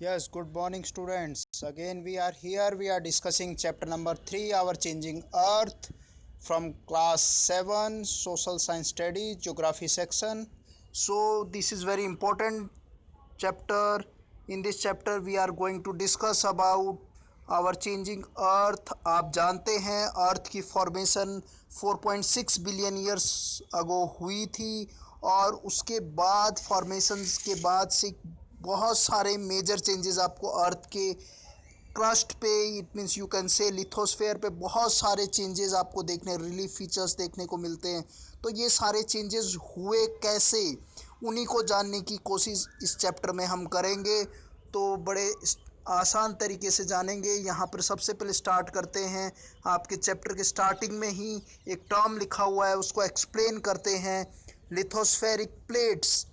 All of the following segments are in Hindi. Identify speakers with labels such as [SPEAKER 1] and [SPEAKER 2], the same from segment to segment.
[SPEAKER 1] Yes, good morning, students. Again, we are here. We are discussing chapter number 3, Our Changing Earth, from class 7, Social Science Study, Geography section. So, this is very important chapter. In this chapter, we are going to discuss about our changing earth. आप जानते हैं अर्थ की फॉर्मेशन 4.6 बिलियन ईयर्स अगो हुई थी और उसके बाद फॉर्मेशंस के बाद से बहुत सारे मेजर चेंजेस आपको अर्थ के क्रस्ट पे, इट मीन्स यू कैन से लिथोस्फेयर पे बहुत सारे चेंजेस आपको देखने, रिलीफ फीचर्स देखने को मिलते हैं। तो ये सारे चेंजेस हुए कैसे, उन्हीं को जानने की कोशिश इस चैप्टर में हम करेंगे। तो बड़े आसान तरीके से जानेंगे। यहाँ पर सबसे पहले स्टार्ट करते हैं। आपके चैप्टर के स्टार्टिंग में ही एक टर्म लिखा हुआ है, उसको एक्सप्लेन करते हैं। Lithospheric plates.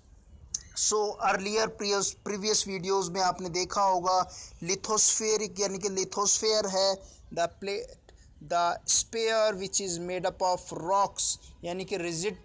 [SPEAKER 1] So earlier previous videos में आपने देखा होगा लिथोस्फेरिक यानी कि लिथोस्फेयर है the plate, the sphere which is made up of rocks, यानी कि रिजिड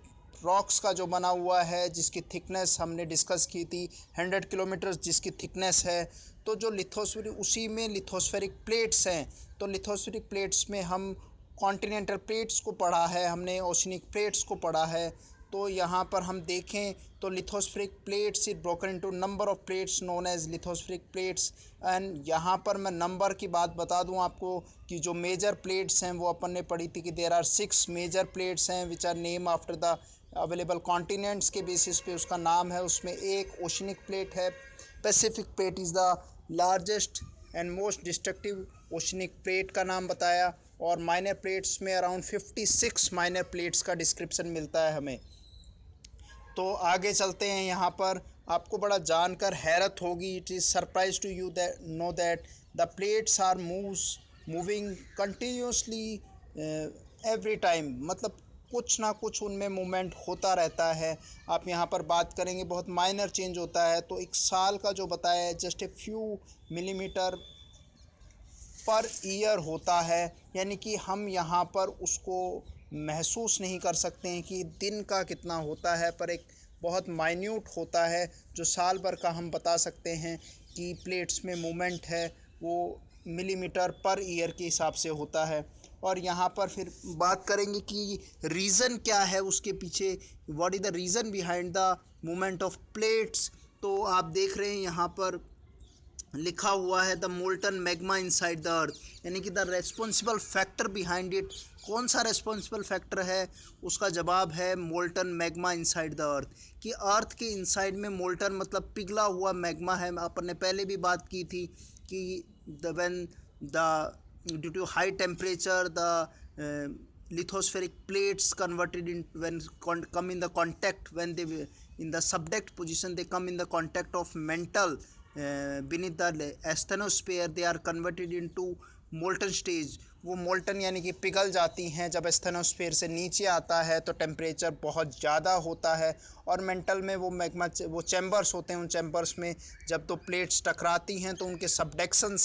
[SPEAKER 1] रॉक्स का जो बना हुआ है, जिसकी थिकनेस हमने डिस्कस की थी 100 किलोमीटर जिसकी थिकनेस है। तो जो लिथोस्फेरिक, उसी में लिथोस्फेरिक प्लेट्स हैं। तो लिथोस्फेरिक प्लेट्स में हम कॉन्टिनेंटल प्लेट्स को पढ़ा है, हमने ओशनिक प्लेट्स को पढ़ा है। तो यहाँ पर हम देखें तो lithospheric plates is broken into number of plates known as lithospheric plates. And यहाँ पर मैं नंबर की बात बता दूँ आपको कि जो मेजर प्लेट्स हैं वो अपन ने पढ़ी थी कि देयर आर 6 मेजर प्लेट्स हैं which are name after the available continents के बेसिस पे उसका नाम है। उसमें एक ओशनिक प्लेट है, Pacific plate is the largest and most destructive oceanic plate का नाम बताया। और माइनर प्लेट्स में अराउंड 56 माइनर प्लेट्स का डिस्क्रिप्शन मिलता है हमें। तो आगे चलते हैं। यहाँ पर आपको बड़ा जानकर हैरत होगी, it is surprise to you that know that the plates are moving continuously every time, मतलब कुछ ना कुछ उनमें मूवमेंट होता रहता है। आप यहाँ पर बात करेंगे बहुत माइनर चेंज होता है। तो एक साल का जो बताया है just a few millimetre per year होता है, यानी कि हम यहाँ पर उसको महसूस नहीं कर सकते हैं कि दिन का कितना होता है, पर एक बहुत माइन्यूट होता है जो साल भर का हम बता सकते हैं कि प्लेट्स में मूवमेंट है वो मिलीमीटर पर ईयर के हिसाब से होता है। और यहाँ पर फिर बात करेंगे कि रीज़न क्या है उसके पीछे, what is the reason behind the movement of plates. तो आप देख रहे हैं यहाँ पर लिखा हुआ है the molten magma inside the earth, यानी कि the responsible factor behind it. कौन सा रेस्पॉन्सिबल फैक्टर है, उसका जवाब है molten magma inside the earth. कि अर्थ के इनसाइड में मोल्टन मतलब पिघला हुआ मैग्मा है। अपन ने पहले भी बात की थी कि the when the due to high temperature the lithospheric plates converted in when come in the contact, when they in the subduct position they come in the contact of mantle beneath the asthenosphere, they are converted into molten stage. वो मोल्टन यानी कि पिघल जाती हैं जब एस्थेनोस्फेयर से नीचे आता है तो टेम्परेचर बहुत ज़्यादा होता है। और मेंटल में वो मैग्मा, वो चैम्बर्स होते हैं, उन चैम्बर्स में जब तो प्लेट्स टकराती हैं तो उनके सबडक्शन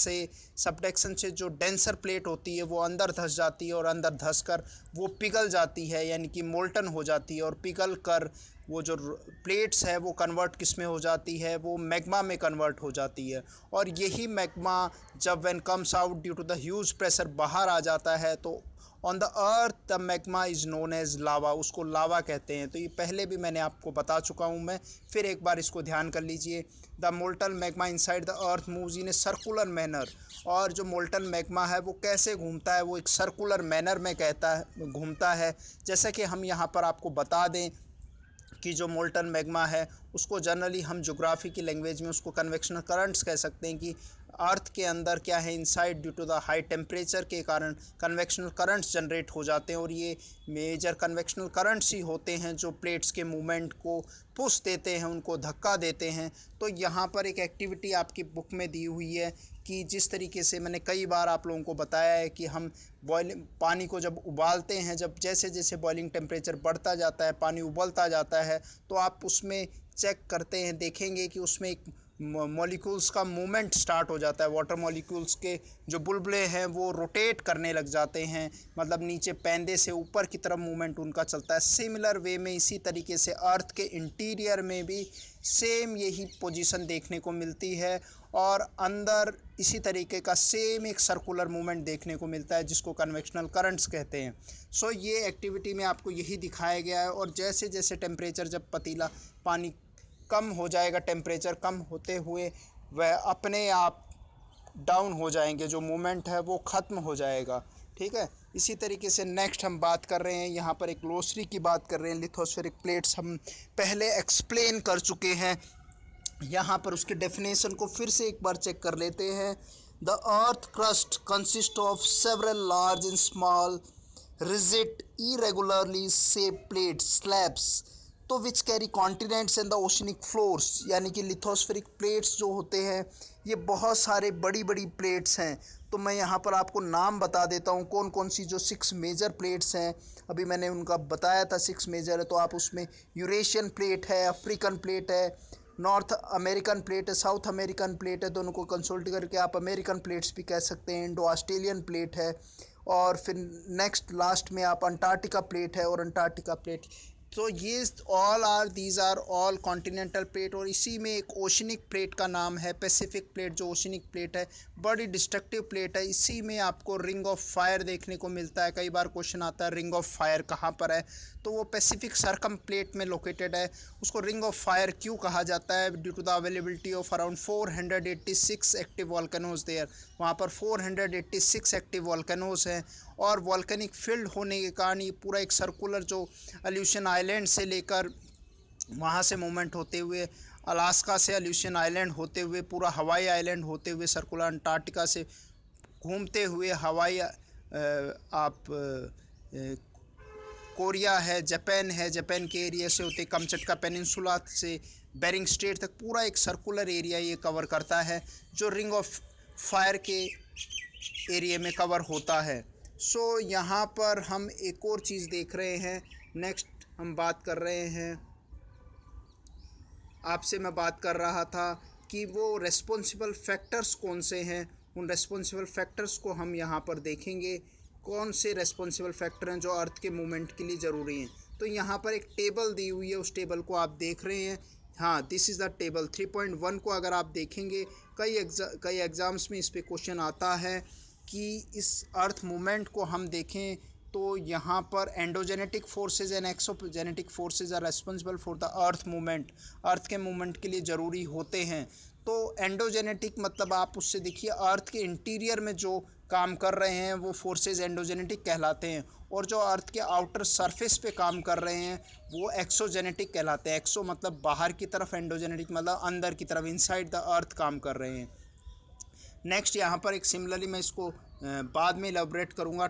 [SPEAKER 1] से जो डेंसर प्लेट होती है वो अंदर धंस जाती है और अंदर धंस कर वो पिघल जाती है, यानी कि मोल्टन हो जाती है। और पिघल कर वो जो प्लेट्स है वो कन्वर्ट किस में हो जाती है, वो मैग्मा में कन्वर्ट हो जाती है। और यही मैग्मा जब when comes out due to the huge pressure बाहर आ जाता है तो on the earth the magma is known as lava, उसको लावा कहते हैं। तो ये पहले भी मैंने आपको बता चुका हूँ, मैं फिर एक बार इसको ध्यान कर लीजिए। The molten magma inside the earth moves in a circular manner. और जो मोल्टन मैग्मा है वो कैसे घूमता है, वो एक सर्कुलर मैनर में कहता है घूमता है। जैसा कि हम यहाँ पर आपको बता दें कि जो मोल्टन मैग्मा है उसको जनरली हम ज्योग्राफी की लैंग्वेज में उसको कन्वेक्शनल करंट्स कह सकते हैं। कि अर्थ के अंदर क्या है, inside due to the high temperature के कारण कन्वेक्शनल करंट्स जनरेट हो जाते हैं। और ये मेजर कन्वेक्शनल करंट्स ही होते हैं जो प्लेट्स के मूवमेंट को पुश देते हैं, उनको धक्का देते हैं। तो यहाँ पर एक एक्टिविटी आपकी बुक में दी हुई है कि जिस तरीके से मैंने कई बार आप लोगों को बताया है कि हम बॉइलिंग पानी को जब उबालते हैं, जब जैसे जैसे बॉइलिंग टेम्परेचर बढ़ता जाता है, पानी उबलता जाता है, तो आप उसमें चेक करते हैं, देखेंगे कि उसमें एक मॉलिक्यूल्स का मूवमेंट स्टार्ट हो जाता है। वाटर मॉलिक्यूल्स के जो बुलबुले हैं वो रोटेट करने लग जाते हैं, मतलब नीचे पैंदे से ऊपर की तरफ मूवमेंट उनका चलता है। सिमिलर वे में इसी तरीके से अर्थ के इंटीरियर में भी सेम यही पोजीशन देखने को मिलती है, और अंदर इसी तरीके का सेम एक सर्कुलर मूवमेंट देखने को मिलता है जिसको कन्वेक्शनल करंट्स कहते हैं। सो ये एक्टिविटी में आपको यही दिखाया गया है। और जैसे जैसे टेम्परेचर, जब पतीला पानी कम हो जाएगा, टेम्परेचर कम होते हुए वह अपने आप डाउन हो जाएंगे, जो मूवमेंट है वो ख़त्म हो जाएगा। ठीक है, इसी तरीके से नेक्स्ट हम बात कर रहे हैं, यहाँ पर एक ग्लोसरी की बात कर रहे हैं। लिथोस्फेरिक प्लेट्स हम पहले एक्सप्लेन कर चुके हैं, यहाँ पर उसके डेफिनेशन को फिर से एक बार चेक कर लेते हैं। The earth crust consist of several large and small rigid irregularly shape plates slabs तो which carry continents and the oceanic floors. यानी कि लिथोस्फेरिक प्लेट्स जो होते हैं ये बहुत सारे बड़ी बड़ी प्लेट्स हैं। तो मैं यहाँ पर आपको नाम बता देता हूँ कौन कौन सी जो 6 मेजर प्लेट्स हैं। अभी मैंने उनका बताया था 6 मेजर है, तो आप उसमें यूरेशियन प्लेट है, अफ्रीकन प्लेट है, नॉर्थ अमेरिकन प्लेट है, साउथ अमेरिकन प्लेट है, दोनों को कंसोल्ट करके आप अमेरिकन प्लेट्स भी कह सकते हैं, इंडो ऑस्ट्रेलियन प्लेट है, और फिर नेक्स्ट लास्ट में आप अंटार्कटिका प्लेट है और अंटार्कटिका प्लेट। तो ये these are all continental plate. और इसी में एक ओशनिक प्लेट का नाम है पैसिफिक प्लेट, जो ओशनिक प्लेट है बड़ी डिस्ट्रक्टिव प्लेट है। इसी में आपको रिंग ऑफ फायर देखने को मिलता है। कई बार क्वेश्चन आता है रिंग ऑफ फायर कहाँ पर है, तो वो पैसिफिक सर्कम प्लेट में लोकेटेड है। उसको रिंग ऑफ फायर क्यों कहा जाता है? Due to the availability of around 486 active volcanoes there. वहाँ पर 486 एक्टिव वॉल्केनोज हैं, और वॉल्केनिक फील्ड होने के कारण ये पूरा एक सर्कुलर, जो अल्यूशन आइलैंड से लेकर वहाँ से मूवमेंट होते हुए अलास्का से अल्यूशन आइलैंड होते हुए पूरा हवाई आइलैंड होते हुए सर्कुलर अंटार्कटिका से घूमते हुए हवाई कोरिया है, जापान के एरिया से होते कमचटका पेनिनसुला से बेरिंग स्ट्रेट तक पूरा एक सर्कुलर एरिया ये कवर करता है, जो रिंग ऑफ फायर के एरिया में कवर होता है। सो यहाँ पर हम एक और चीज़ देख रहे हैं। नेक्स्ट हम बात कर रहे हैं, आपसे मैं बात कर रहा था कि वो रेस्पॉन्सिबल फैक्टर्स कौन से हैं। उन रेस्पॉन्सिबल फैक्टर्स को हम यहाँ पर देखेंगे, कौन से रेस्पॉन्सिबल फैक्टर हैं जो अर्थ के मूवमेंट के लिए ज़रूरी हैं। तो यहाँ पर एक टेबल दी हुई है, उस टेबल को आप देख रहे हैं। हाँ, दिस इज़ द टेबल 3.1 को अगर आप देखेंगे, कई एग्ज़ाम्स में इस पे क्वेश्चन आता है कि इस अर्थ मूवमेंट को हम देखें तो यहाँ पर endogenetic forces and exogenetic forces are responsible for the earth movement. Earth के मूवमेंट के लिए ज़रूरी होते हैं। तो एंडोजेनेटिक मतलब आप उससे देखिए, अर्थ के इंटीरियर में जो काम कर रहे हैं वो फोर्सेज एंडोजेनेटिक कहलाते हैं, और जो अर्थ के आउटर सरफेस पे काम कर रहे हैं वो एक्सोजेनेटिक कहलाते हैं। एक्सो मतलब बाहर की तरफ, एंडोजेनेटिक मतलब अंदर की तरफ, इनसाइड द अर्थ काम कर रहे हैं। नेक्स्ट यहाँ पर एक सिमिलरली, मैं इसको बाद में एलैबोरेट करूँगा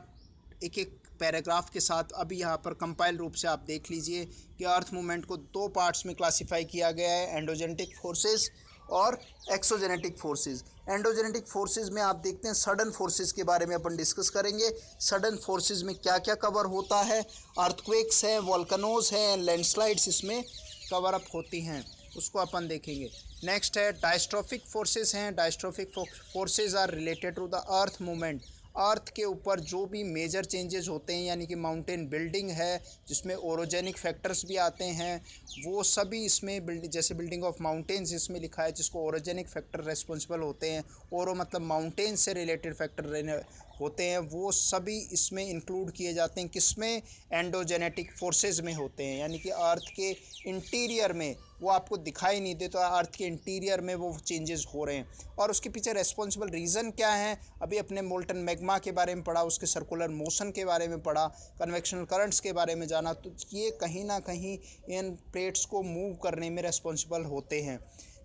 [SPEAKER 1] एक एक पैराग्राफ के साथ। अभी यहाँ पर कंपाइल रूप से आप देख लीजिए कि अर्थ मूवमेंट को 2 पार्ट्स में क्लासीफाई किया गया है, एंडोजेनेटिक फोर्सेस और एक्सोजेनेटिक फोर्सेस। एंडोजेनेटिक फोर्सेस में आप देखते हैं सडन फोर्सेस के बारे में अपन डिस्कस करेंगे। सडन फोर्सेस में क्या क्या कवर होता है, अर्थक्वेक्स हैं, वॉल्केनोज हैं, लैंडस्लाइड्स इसमें कवर अप होती हैं, उसको अपन देखेंगे। नेक्स्ट है डायस्ट्रोफिक फोर्सेस हैं। Diastrophic forces are related to the earth movement. Earth के ऊपर जो भी मेजर चेंजेस होते हैं, यानी कि माउंटेन बिल्डिंग है जिसमें ओरोजेनिक फैक्टर्स भी आते हैं, वो सभी इसमें जैसे बिल्डिंग ऑफ माउंटेन्स इसमें लिखा है जिसको ओरोजेनिक फैक्टर रेस्पॉन्सिबल होते हैं। ओरो मतलब माउंटेन से रिलेटेड फैक्टर होते हैं, वो सभी इसमें इंक्लूड किए जाते हैं। किसमें? एंडोजेनेटिक फोर्सेस में होते हैं, यानी कि अर्थ के इंटीरियर में वो आपको दिखाई नहीं दे, तो अर्थ के इंटीरियर में वो चेंजेस हो रहे हैं। और उसके पीछे रेस्पॉन्सिबल रीज़न क्या है? अभी अपने मोल्टन मैग्मा के बारे में पढ़ा, उसके सर्कुलर मोशन के बारे में पढ़ा, कन्वेक्शनल करंट्स के बारे में जाना। तो ये कहीं ना कहीं इन प्लेट्स को मूव करने में रेस्पॉन्सिबल होते हैं।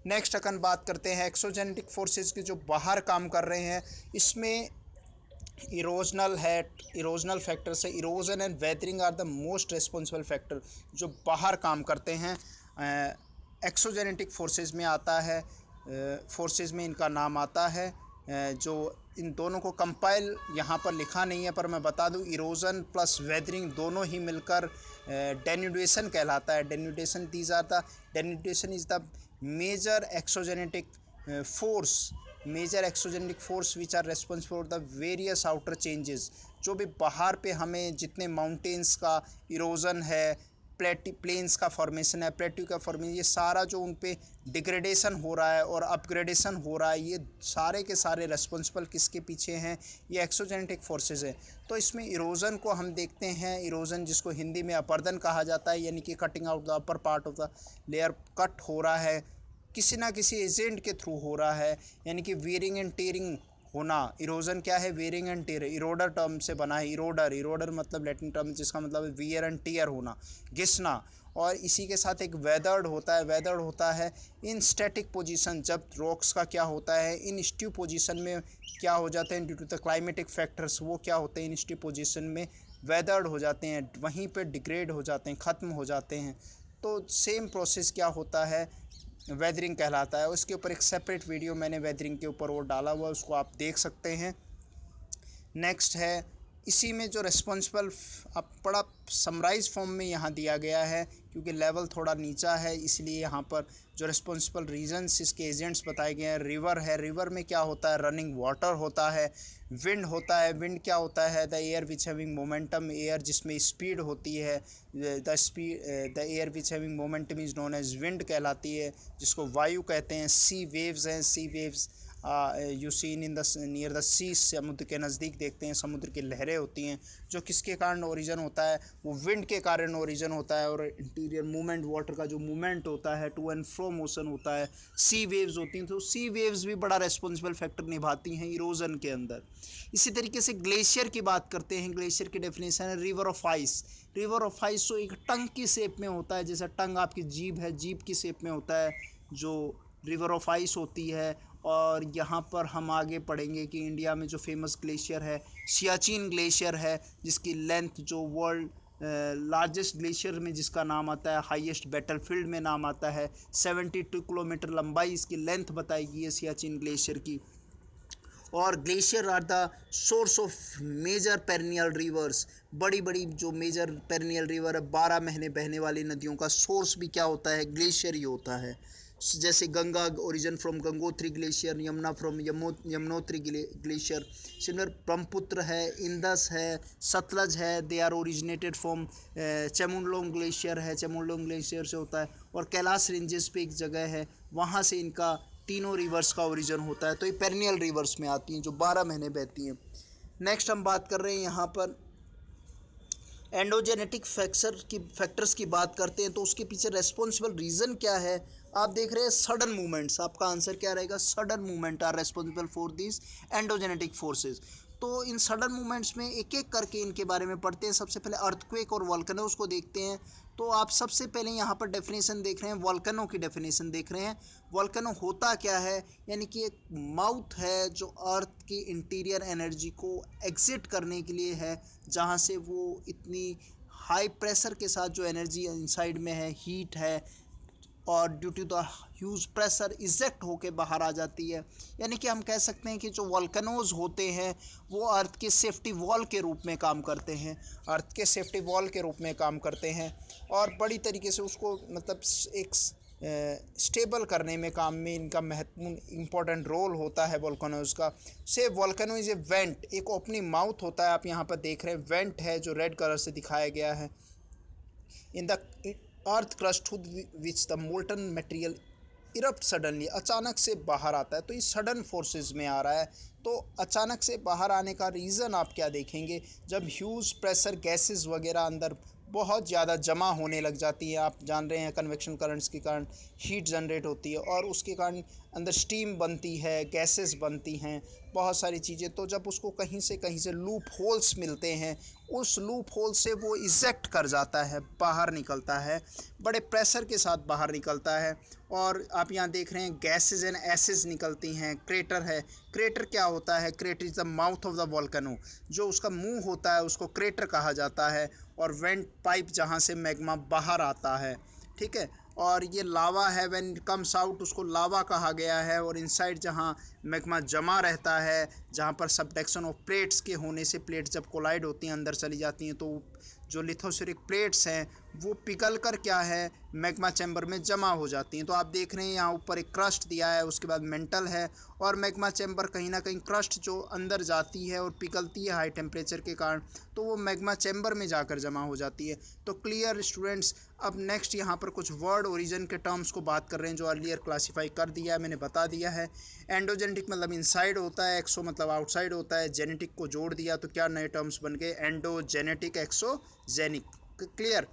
[SPEAKER 1] नेक्स्ट अपन बात करते हैं एक्सोजेनेटिक फोर्सेस के, जो बाहर काम कर रहे हैं। इसमें इरोजनल फैक्टर्स है। Erosion and weathering are the most responsible factor जो बाहर काम करते हैं। एक्सोजेनेटिक फोर्सेस में आता है, फोर्सेस में इनका नाम आता है। जो इन दोनों को कंपाइल यहाँ पर लिखा नहीं है, पर मैं बता दूँ, इरोजन प्लस वेदरिंग दोनों ही मिलकर डेन्यूडेशन कहलाता है। Denudation is the major exogenetic force which are responsible for the various outer changes. जो भी बाहर पे हमें जितने माउंटेन्स का इरोजन है, प्लेन्स का फॉर्मेशन है, प्लेट्यू का फॉर्मेशन, ये सारा जो उन पे डिग्रेडेशन हो रहा है और अपग्रेडेशन हो रहा है, ये सारे के सारे रेस्पॉन्सिबल किसके पीछे हैं? ये एक्सोजेनेटिक फोर्सेस हैं। तो इसमें इरोजन को हम देखते हैं, इरोजन जिसको हिंदी में अपर्दन कहा जाता है, यानी कि cutting out the upper part of the layer cut हो रहा है, किसी ना किसी एजेंट के थ्रू हो रहा है, यानी कि वेयरिंग एंड टेयरिंग होना। इरोजन क्या है? वेयरिंग एंड टेयर, इरोडर टर्म से बना है। इरोडर मतलब लैटिन टर्म जिसका मतलब है वियर एंड टेयर होना, घिसना। और इसी के साथ एक वेदर्ड होता है। वेदर्ड होता है इन स्टैटिक पोजीशन, जब रॉक्स का क्या होता है इन स्ट्यू पोजीशन में क्या हो जाते हैं due to the climatic factors, वो क्या होते हैं इन स्ट्यू पोजीशन में वेदर्ड हो जाते हैं, वहीं पे डिग्रेड हो जाते हैं, ख़त्म हो जाते हैं। तो सेम प्रोसेस क्या होता है? वेदरिंग कहलाता है। उसके ऊपर एक सेपरेट वीडियो मैंने वेदरिंग के ऊपर वो डाला हुआ है, उसको आप देख सकते हैं। नेक्स्ट है इसी में जो रिस्पॉन्सिबल, अब बड़ा समराइज फॉर्म में यहाँ दिया गया है क्योंकि लेवल थोड़ा नीचा है, इसलिए यहाँ पर जो रिस्पॉन्सिबल रीजन्स इसके एजेंट्स बताए गए हैं। रिवर है, रिवर में क्या होता है? रनिंग वाटर होता है। विंड होता है, विंड क्या होता है? The air which having momentum, air जिसमें स्पीड होती है। The air which having momentum is known as wind कहलाती है, जिसको वायु कहते हैं। सी वेव्स हैं, sea waves you seen in the near the sea, समुद्र के नज़दीक देखते हैं समुद्र की लहरें होती हैं, जो किसके कारण ओरिजन होता है? वो विंड के कारण ओरिजन होता है। और इंटीरियर मूवमेंट, वाटर का जो मूवमेंट होता है, टू एंड फ्रो मोशन होता है। सी वेव्स होती हैं, तो सी वेव्स भी बड़ा रेस्पॉन्सिबल फैक्टर निभाती हैं इरोजन के अंदर। इसी तरीके से ग्लेशियर की बात करते हैं। ग्लेशियर की डेफिनेशन है river of ice. River of ice तो एक टंग की शेप में होता है, जैसा टंग आपकी जीभ है, जीभ की शेप में होता है जो रिवर ऑफ आइस होती है। और यहाँ पर हम आगे पढ़ेंगे कि इंडिया में जो फेमस ग्लेशियर है सियाचिन ग्लेशियर है, जिसकी लेंथ जो वर्ल्ड लार्जेस्ट ग्लेशियर में जिसका नाम आता है, हाईएस्ट बैटलफील्ड में नाम आता है। 72 किलोमीटर लंबाई इसकी लेंथ बताई गई है सियाचिन ग्लेशियर की। और glacier are the source of major perennial rivers. बड़ी बड़ी जो मेजर पेरिनियल रिवर है, 12 महीने बहने वाली नदियों का सोर्स भी क्या होता है? ग्लेशियर ही होता है। जैसे Ganga origin from Gangotri glacier, Yamuna from Yamunotri glacier. Similar Brahmaputra है, इंदस है, सतलज है, they are originated from Chemulung glacier है, चेमुलुंग ग्लेशियर से होता है। और कैलाश रेंजेस पे एक जगह है, वहाँ से इनका तीनों रिवर्स का ओरिजिन होता है। तो ये पेरिनियल रिवर्स में आती हैं जो 12 महीने बहती हैं। नेक्स्ट हम बात कर रहे हैं यहाँ पर एंडोजेनेटिक फैक्टर्स की बात करते हैं, तो उसके पीछे रेस्पॉन्सिबल रीज़न क्या है? आप देख रहे हैं सडन मूवमेंट्स। आपका आंसर क्या रहेगा? Sudden movement are responsible for this endogenetic forces. तो इन सडन मूवमेंट्स में एक एक करके इनके बारे में पढ़ते हैं। सबसे पहले अर्थक्वेक और वॉल्केनोज को देखते हैं। तो आप सबसे पहले यहाँ पर डेफिनेशन देख रहे हैं, वॉल्केनो की डेफिनेशन देख रहे हैं। वॉल्केनो होता क्या है? यानी कि एक माउथ है जो अर्थ की इंटीरियर एनर्जी को एग्जिट करने के लिए है, जहाँ से वो इतनी हाई प्रेशर के साथ जो एनर्जी इनसाइड में है, हीट है, और due to the huge pressure eject होके बाहर आ जाती है। यानी कि हम कह सकते हैं कि जो वॉल्केनोज होते हैं वो अर्थ के सेफ्टी वॉल के रूप में काम करते हैं, अर्थ के सेफ्टी वॉल के रूप में काम करते हैं। और बड़ी तरीके से उसको मतलब एक स्टेबल करने में काम में इनका महत्वपूर्ण इंपॉर्टेंट रोल होता है वॉल्केनोज का। से वॉल्केनो इज ए वेंट, एक ओपनिंग माउथ होता है। आप यहाँ पर देख रहे हैं वेंट है जो रेड कलर से दिखाया गया है। इन the earth crust which the molten material erupt suddenly, अचानक से बाहर आता है। तो ये सडन फोर्सेस में आ रहा है। तो अचानक से बाहर आने का रीज़न आप क्या देखेंगे? जब ह्यूज प्रेशर गैसेस वगैरह अंदर बहुत ज़्यादा जमा होने लग जाती है। आप जान रहे हैं कन्वेक्शन करंट्स के कारण हीट जनरेट होती है और उसके कारण अंदर स्टीम बनती है, गैसेस बनती हैं, बहुत सारी चीज़ें। तो जब उसको कहीं से लूप होल्स मिलते हैं, उस लूप होल से वो इजेक्ट कर जाता है, बाहर निकलता है, बड़े प्रेशर के साथ बाहर निकलता है। और आप यहाँ देख रहे हैं गैसेज एंड एसिड्स निकलती हैं। क्रेटर है, क्रेटर क्या होता है? Crater is the mouth of the volcano, जो उसका मुंह होता है उसको क्रेटर कहा जाता है। और वेंट पाइप जहाँ से मैग्मा बाहर आता है, ठीक है। और ये लावा है, व्हेन इट कम्स आउट उसको लावा कहा गया है। और इनसाइड जहाँ मैग्मा जमा रहता है, जहाँ पर सबडक्शन ऑफ प्लेट्स के होने से प्लेट्स जब कोलाइड होती हैं अंदर चली जाती हैं तो जो लिथोस्फेरिक प्लेट्स हैं वो पिघल कर क्या है मैग्मा चैम्बर में जमा हो जाती हैं। तो आप देख रहे हैं यहाँ ऊपर एक क्रस्ट दिया है, उसके बाद मेंटल है, और मैग्मा चैम्बर कहीं ना कहीं क्रस्ट जो अंदर जाती है और पिघलती है हाई टेम्परेचर के कारण, तो वो मैग्मा चैम्बर में जाकर जमा हो जाती है। तो क्लियर स्टूडेंट्स। अब नेक्स्ट यहाँ पर कुछ वर्ड ओरिजिन के टर्म्स को बात कर रहे हैं जो अर्लियर क्लासीफाई कर दिया है, मैंने बता दिया है। एंडोजेनेटिक मतलब इनसाइड होता है, एक्सो मतलब आउटसाइड होता है, जेनेटिक को जोड़ दिया तो क्या नए टर्म्स बन गए, एंडोजेनेटिक, एक्सोजेनिक। क्लियर।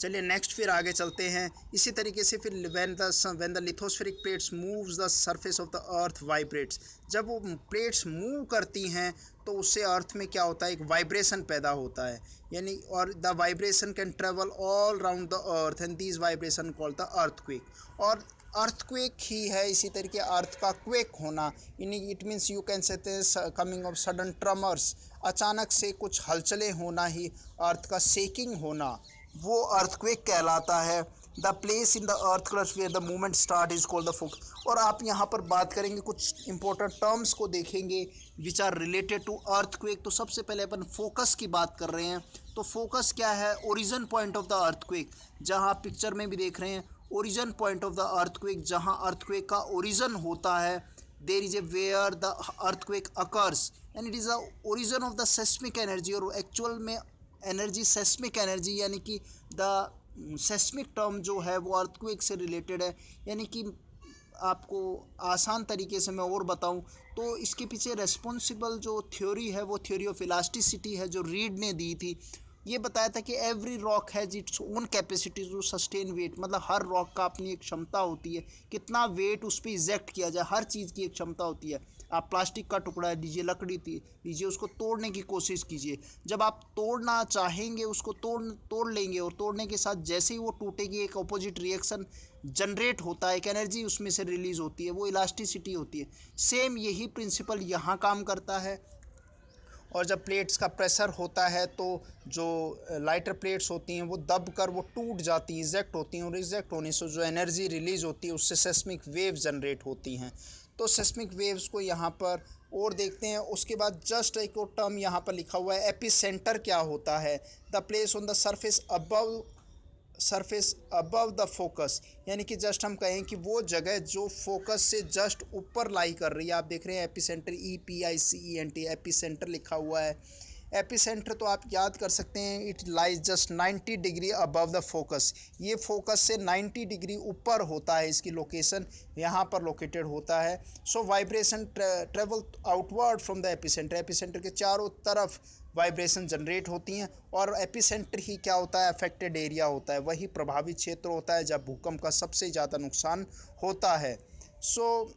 [SPEAKER 1] चलिए नेक्स्ट फिर आगे चलते हैं। इसी तरीके से फिर when the lithospheric plates moves the surface of the earth vibrates, जब वो प्लेट्स मूव करती हैं तो उससे अर्थ में क्या होता है, एक वाइब्रेशन पैदा होता है, यानी और the vibration can travel all round the earth and these vibration called the earthquake. और अर्थक्वेक ही है इसी तरीके अर्थ का क्वेक होना, it means you can say coming of sudden tremors, अचानक से कुछ हलचलें होना ही अर्थ का शेकिंग होना, वो अर्थक्वेक कहलाता है। The place in the earth crust where the movement start is called the focus. और आप यहाँ पर बात करेंगे, कुछ इंपॉर्टेंट टर्म्स को देखेंगे which are related to earthquake. तो सबसे पहले अपन फोकस की बात कर रहे हैं। तो फोकस क्या है, origin point of the earthquake, जहाँ आप पिक्चर में भी देख रहे हैं origin point of the earthquake, जहाँ अर्थक्वेक का ओरिजिन होता है, there is a where the earthquake occurs and it is the origin of the seismic energy. और एक्चुअल में एनर्जी सेस्मिक एनर्जी, यानी कि द सेस्मिक टर्म जो है वो अर्थक्वेक से रिलेटेड है। यानी कि आपको आसान तरीके से मैं और बताऊं तो इसके पीछे रेस्पॉन्सिबल जो थ्योरी है वो थ्योरी ऑफ इलास्टिसिटी है, जो रीड ने दी थी। ये बताया था कि every rock has its own capacity to sustain weight, मतलब हर रॉक का अपनी एक क्षमता होती है, कितना वेट उस पर इजेक्ट किया जाए, हर चीज़ की एक क्षमता होती है। आप प्लास्टिक का टुकड़ा लीजिए, लकड़ी लीजिए, उसको तोड़ने की कोशिश कीजिए, जब आप तोड़ना चाहेंगे उसको तोड़ लेंगे, और तोड़ने के साथ जैसे ही वो टूटेगी एक अपोजिट रिएक्शन जनरेट होता है, एक एनर्जी उसमें से रिलीज़ होती है, वो इलास्टिसिटी होती है। सेम यही प्रिंसिपल यहाँ काम करता है। और जब प्लेट्स का प्रेशर होता है तो जो लाइटर प्लेट्स होती हैं वो दब कर वो टूट जाती हैं, इजेक्ट होती हैं, और इजेक्ट होने से जो एनर्जी रिलीज़ होती है उससे सेस्मिक वेव जनरेट होती हैं। तो सेस्मिक वेव्स को यहाँ पर और देखते हैं। उसके बाद जस्ट एक और टर्म यहाँ पर लिखा हुआ है, एपिसेंटर क्या होता है, the place on the surface above the focus, यानी कि जस्ट हम कहें कि वो जगह जो फोकस से जस्ट ऊपर लाई कर रही है। आप देख रहे हैं एपिसेंटर, EPICENT, एपिसेंटर लिखा हुआ है। एपिसेंटर तो आप याद कर सकते हैं, it lies just 90 degree above the focus, ये फोकस से 90 डिग्री ऊपर होता है, इसकी लोकेशन यहाँ पर लोकेटेड होता है। So vibration travel outward from the epicentre, epicentre के चारों तरफ वाइब्रेशन जनरेट होती हैं, और एपिसेंटर ही क्या होता है, अफेक्टेड एरिया होता है, वही प्रभावित क्षेत्र होता है जब भूकंप का सबसे ज़्यादा नुकसान होता है। सो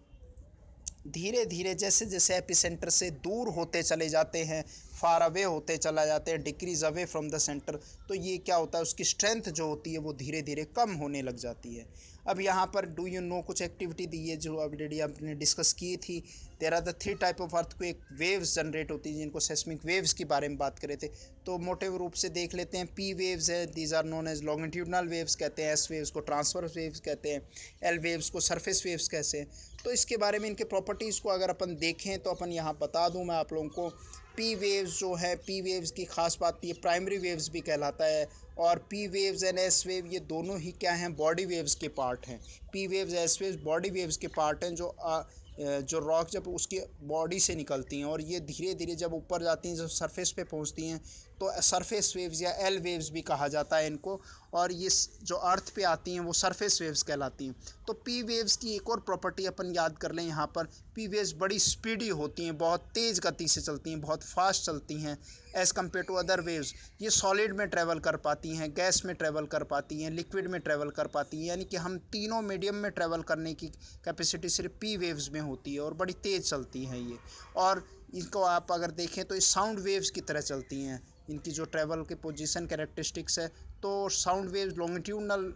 [SPEAKER 1] धीरे धीरे जैसे जैसे एपिसेंटर से दूर होते चले जाते हैं, फार अवे होते चला जाते हैं, decrease away from the centre, तो ये क्या होता है, उसकी स्ट्रेंथ जो होती है वो धीरे धीरे कम होने लग जाती है। अब यहाँ पर डू यू नो कुछ एक्टिविटी दी है जो ऑलरेडी आपने डिस्कस की थी। There are the 3 type of earthquake waves generate होती हैं, जिनको सेस्मिक वेव्स के बारे में बात करे थे। तो मोटे रूप से देख लेते हैं। P वेव्स है, these are known as longitudinal waves कहते हैं, S वेव्स को ट्रांसफर वेव्स कहते हैं, L वेव्स को सरफेस वेव्स कहते हैं। तो इसके बारे में इनके प्रॉपर्टीज़ को अगर अपन देखें तो अपन यहाँ बता दूँ मैं आप लोगों को। P वेव्स जो है, P वेव्स की खास बात ये प्राइमरी वेव्स भी कहलाता है, और P waves and S wave ये दोनों ही क्या हैं, बॉडी वेव्स के पार्ट हैं। P waves S waves body waves के पार्ट हैं, जो रॉक जब उसकी बॉडी से निकलती हैं और ये धीरे धीरे जब ऊपर जाती हैं, जब सरफेस पे पहुंचती हैं तो सरफेस वेव्स या L वेव्स भी कहा जाता है इनको, और ये जो अर्थ पे आती हैं वो सरफेस वेव्स कहलाती हैं। तो P वेव्स की एक और प्रॉपर्टी अपन याद कर लें यहाँ पर, P वेव्स बड़ी स्पीडी होती हैं, बहुत तेज़ गति से चलती हैं, बहुत फास्ट चलती हैं as compare to other waves. ये सॉलिड में ट्रैवल कर पाती हैं, गैस में ट्रैवल कर पाती हैं, लिक्विड में ट्रैवल कर पाती हैं, यानी कि हम तीनों मीडियम में ट्रैवल करने की कैपेसिटी सिर्फ P वेव्स में होती है, और बड़ी तेज़ चलती हैं ये। और इनको आप अगर देखें तो ये साउंड वेव्स की तरह चलती हैं, इनकी जो ट्रैवल के पोजीशन कैरेक्टरिस्टिक्स है, तो साउंड वेव्स लॉन्गिट्यूडनल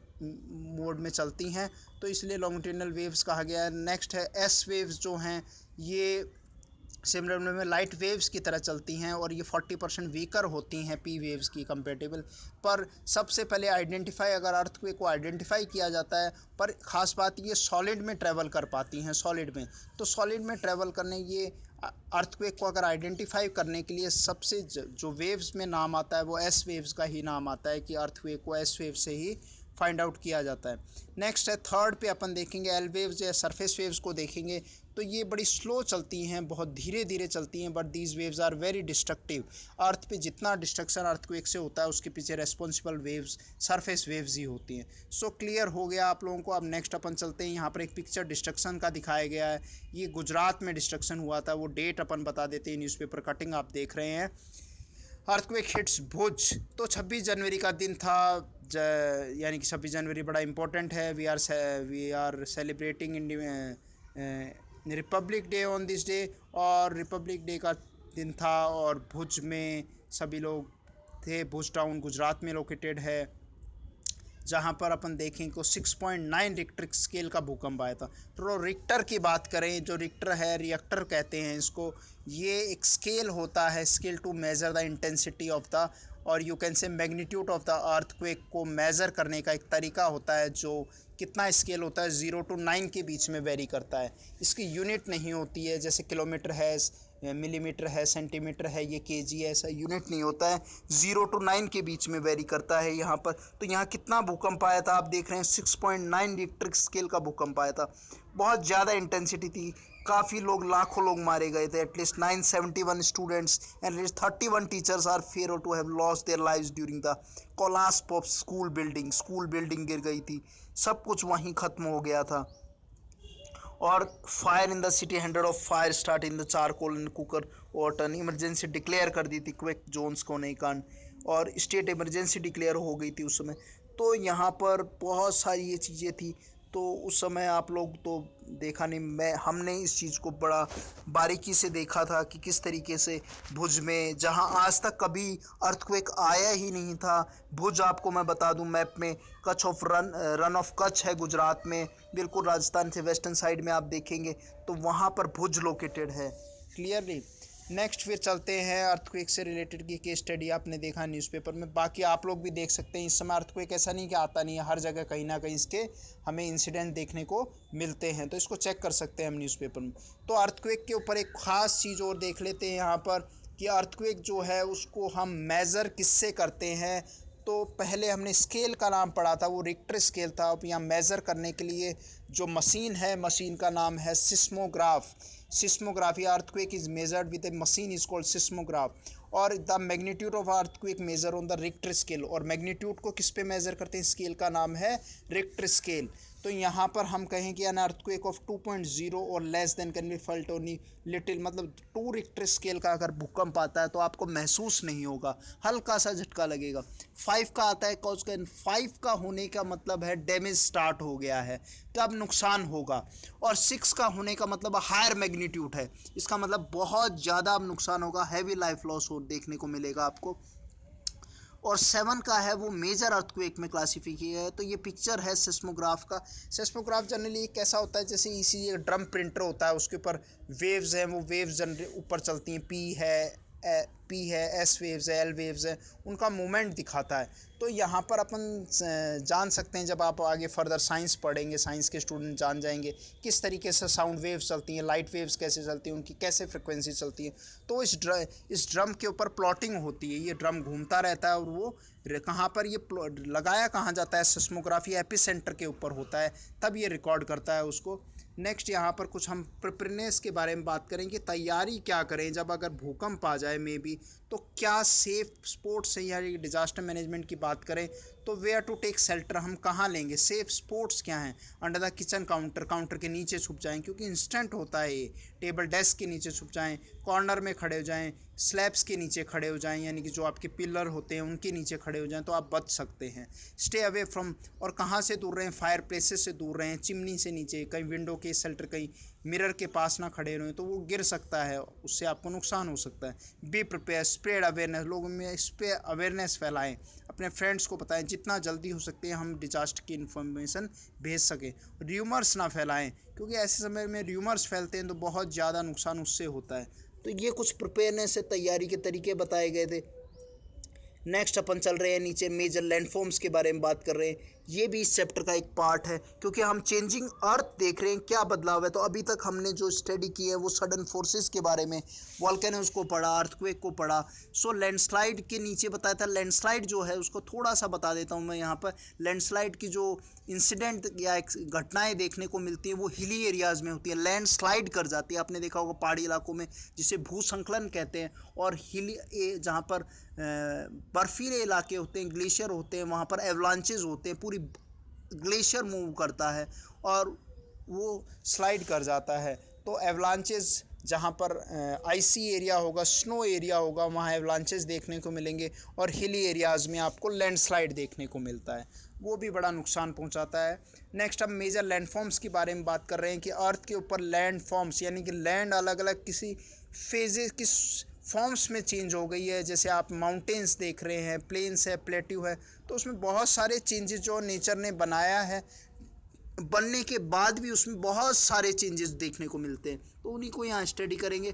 [SPEAKER 1] मोड में चलती हैं, तो इसलिए लॉन्गिट्यूडनल वेव्स कहा गया है। नेक्स्ट है S वेव्स जो हैं, ये सिमिलर में लाइट वेव्स की तरह चलती हैं और ये 40% वीकर होती हैं पी वेव्स की कंपेरेटिव। पर सबसे पहले आइडेंटिफाई, अगर अर्थक्वेक को आइडेंटिफाई किया जाता है, पर ख़ास बात ये सॉलिड में ट्रैवल कर पाती हैं, सॉलिड में। तो सॉलिड में ट्रैवल करने ये अर्थक्वेक को अगर आइडेंटिफाई करने के लिए सबसे जो वेव्स में नाम आता है वो एस वेव्स का ही नाम आता है, कि अर्थक्वेक को एस वेव से ही फाइंड आउट किया जाता है। नेक्स्ट है थर्ड पे अपन देखेंगे एल वेव्स या सरफेस वेव्स को देखेंगे। तो ये बड़ी स्लो चलती हैं, बहुत धीरे धीरे चलती हैं, but these waves are very destructive. Earth पे जितना डिस्ट्रक्शन अर्थक्वेक से होता है उसके पीछे रेस्पॉन्सिबल वेव्स सरफेस वेव्स ही होती हैं। सो क्लियर हो गया आप लोगों को। अब नेक्स्ट अपन चलते हैं, यहाँ पर एक पिक्चर डिस्ट्रक्शन का दिखाया गया है। ये गुजरात में डिस्ट्रक्शन हुआ था, वो डेट अपन बता देते हैं, न्यूज़पेपर कटिंग आप देख रहे हैं। अर्थक्वेक हिट्स भुज, तो 26 जनवरी का दिन था, यानी कि 26 जनवरी बड़ा इंपॉर्टेंट है। We are celebrating Republic Day on this day, और रिपब्लिक डे का दिन था और भुज में सभी लोग थे। भुज टाउन गुजरात में लोकेटेड है, जहाँ पर अपन देखें को 6.9 रिक्टर स्केल का भूकंप आया था। तो रिक्टर की बात करें, जो रिक्टर है, रिएक्टर कहते हैं इसको, ये एक स्केल होता है, scale to measure the intensity of the, और you can say magnitude of the earthquake को मेज़र करने का एक तरीका होता है, जो कितना स्केल होता है 0 to 9 के बीच में वेरी करता है। इसकी यूनिट नहीं होती है, जैसे किलोमीटर है, मिलीमीटर है, सेंटीमीटर है, ये केजी है, ऐसा यूनिट नहीं होता है। 0 to 9 के बीच में वेरी करता है यहाँ पर। तो यहाँ कितना भूकंप आया था आप देख रहे हैं, 6.9 रिक्टर स्केल का भूकंप आया था। बहुत ज़्यादा इंटेंसिटी थी, काफ़ी लोग, लाखों लोग मारे गए थे। At least 971 students and at least 31 teachers are feared to have lost their lives during the collapse of school building. School building गिर गई थी, सब कुछ वहीं ख़त्म हो गया था। और fire in the city, 100 of fire start in the charcoal and cooker water. Emergency declare कर दी थी क्विक जोन्स को नहीं कांड, और स्टेट इमरजेंसी डिक्लेयर हो गई थी उस समय। तो यहाँ पर बहुत सारी ये चीज़ें थी। तो उस समय आप लोग तो देखा नहीं, हमने इस चीज़ को बड़ा बारीकी से देखा था कि किस तरीके से भुज में, जहाँ आज तक कभी अर्थक्वेक आया ही नहीं था। भुज आपको मैं बता दूं मैप में, Kutch of run of Kutch है गुजरात में, बिल्कुल राजस्थान से वेस्टर्न साइड में आप देखेंगे तो वहाँ पर भुज लोकेटेड है, क्लियरली। नेक्स्ट फिर चलते हैं अर्थक्वेक से रिलेटेड की केस स्टडी आपने देखा न्यूज़पेपर में, बाकी आप लोग भी देख सकते हैं। इस समय अर्थक्वेक ऐसा नहीं कि आता नहीं है, हर जगह कहीं ना कहीं इसके हमें इंसिडेंट देखने को मिलते हैं, तो इसको चेक कर सकते हैं हम न्यूज़पेपर में। तो अर्थक्वेक के ऊपर एक ख़ास चीज़ और देख लेते हैं यहाँ पर, कि अर्थक्वेक जो है उसको हम मेज़र किससे करते हैं। तो पहले हमने स्केल का नाम पढ़ा था, वो रिक्टर स्केल था। अब यहाँ मेज़र करने के लिए जो मशीन है, मशीन का नाम है seismograph. Seismography, earthquake is measured with a machine is called seismograph, और the magnitude of earthquake measure on the Richter scale. और मैग्नीट्यूड को किस पे मेज़र करते हैं, स्केल का नाम है रिक्टर स्केल। तो यहाँ पर हम कहें कि एन अर्थक्वेक ऑफ 2.0 और less than can be felt only little, मतलब 2 रिक्टर स्केल का अगर भूकंप आता है तो आपको महसूस नहीं होगा, हल्का सा झटका लगेगा। 5 का आता है, कॉज कैन 5 का होने का मतलब है डैमेज स्टार्ट हो गया है, तब नुकसान होगा। और 6 का होने का मतलब हायर मैग्नीट्यूड है, इसका मतलब बहुत ज़्यादा अब नुकसान होगा, हैवी लाइफ लॉस हो देखने को मिलेगा आपको। और 7 का है वो मेजर अर्थक्वेक में क्लासीफाई किया है। तो ये पिक्चर है सिस्मोग्राफ का। सिस्मोग्राफ जनरली कैसा होता है, जैसे इसी ड्रम प्रिंटर होता है, उसके ऊपर वेव्स हैं, वो वेव्स जनरली ऊपर चलती हैं, पी है, एस वेव्स है, एल वेव्स है, उनका मूवमेंट दिखाता है। तो यहाँ पर अपन जान सकते हैं, जब आप आगे फर्दर साइंस पढ़ेंगे, साइंस के स्टूडेंट जान जाएंगे किस तरीके से साउंड वेव्स चलती हैं, लाइट वेव्स कैसे चलती हैं, उनकी कैसे फ्रिक्वेंसी चलती है। तो इस ड्रम के ऊपर प्लॉटिंग होती है, ये ड्रम घूमता रहता है, और वो कहाँ पर ये लगाया कहाँ जाता है, सिस्मोग्राफी एपिसेंटर के ऊपर होता है, तब ये रिकॉर्ड करता है उसको। नेक्स्ट यहाँ पर कुछ हम प्रिपरेनेस के बारे में बात करेंगे, तैयारी क्या करें जब अगर भूकंप आ जाए मे बी, तो क्या सेफ स्पोर्ट्स है, या डिजास्टर मैनेजमेंट की बात करें तो वेयर टू टेक शेल्टर, हम कहाँ लेंगे, सेफ स्पोर्ट्स क्या हैं। Under the kitchen counter, counter के नीचे छुप जाएं क्योंकि इंस्टेंट होता है ये, टेबल डेस्क के नीचे छुप जाएं, कॉर्नर में खड़े हो जाएं, स्लैब्स के नीचे खड़े हो जाएं, यानी कि जो आपके पिलर होते हैं उनके नीचे खड़े हो जाएं, तो आप बच सकते हैं। स्टे अवे फ्रॉम, और कहाँ से दूर रहें, फायर प्लेसेस से दूर रहें, चिमनी से नीचे, कहीं विंडो के शेल्टर, कहीं मिरर के पास ना खड़े रहें, तो वो गिर सकता है, उससे आपको नुकसान हो सकता है। बी प्रिपेयर, स्प्रेड अवेयरनेस, लोगों में इस पर अवेयरनेस फैलाएं, अपने फ्रेंड्स को बताएं, जितना जल्दी हो सकते हैं हम डिजास्टर की इन्फॉर्मेशन भेज सकें। र्यूमर्स ना फैलाएं, क्योंकि ऐसे समय में र्यूमर्स फैलते हैं तो बहुत ज़्यादा नुकसान उससे होता है। तो ये कुछ प्रिपेयरनेस से तैयारी के तरीके बताए गए थे। नेक्स्ट अपन चल रहे हैं नीचे, मेजर लैंडफॉर्म्स के बारे में बात कर रहे हैं। ये भी इस चैप्टर का एक पार्ट है, क्योंकि हम चेंजिंग अर्थ देख रहे हैं, क्या बदलाव है। तो अभी तक हमने जो स्टडी की है वो सडन फोर्सेस के बारे में, वॉल्केनोज को पढ़ा, अर्थक्वेक को पढ़ा। सो लैंडस्लाइड के नीचे बताया था। लैंडस्लाइड जो है उसको थोड़ा सा बता देता हूँ मैं यहाँ पर। लैंडस्लाइड की जो इंसिडेंट या घटनाएं देखने को मिलती हैं वो हिली एरियाज़ में होती है, लैंडस्लाइड कर जाती है। आपने देखा होगा पहाड़ी इलाकों में जिसे भूसंकलन कहते हैं, और हिली जहाँ पर बर्फीले इलाके होते हैं, ग्लेशियर होते हैं, वहाँ पर एवलांचेज होते हैं, पूरी ग्लेशियर मूव करता है और वो स्लाइड कर जाता है। तो एवलांचेज जहाँ पर आइसी एरिया होगा, स्नो एरिया होगा, वहाँ एवलांचेस देखने को मिलेंगे, और हिली एरियाज़ में आपको लैंडस्लाइड देखने को मिलता है, वो भी बड़ा नुकसान पहुँचाता है। नेक्स्ट हम मेजर लैंडफॉर्म्स के बारे में बात कर रहे हैं कि अर्थ के ऊपर लैंड फॉर्म्स, यानी कि लैंड अलग अलग किसी फेजेस की फॉर्म्स में चेंज हो गई है। जैसे आप माउंटेन्स देख रहे हैं, प्लेन्स है, प्लेट्यू है, तो उसमें बहुत सारे चेंजेस जो नेचर ने बनाया है, बनने के बाद भी उसमें बहुत सारे चेंजेस देखने को मिलते हैं, तो उन्हीं को यहाँ स्टडी करेंगे।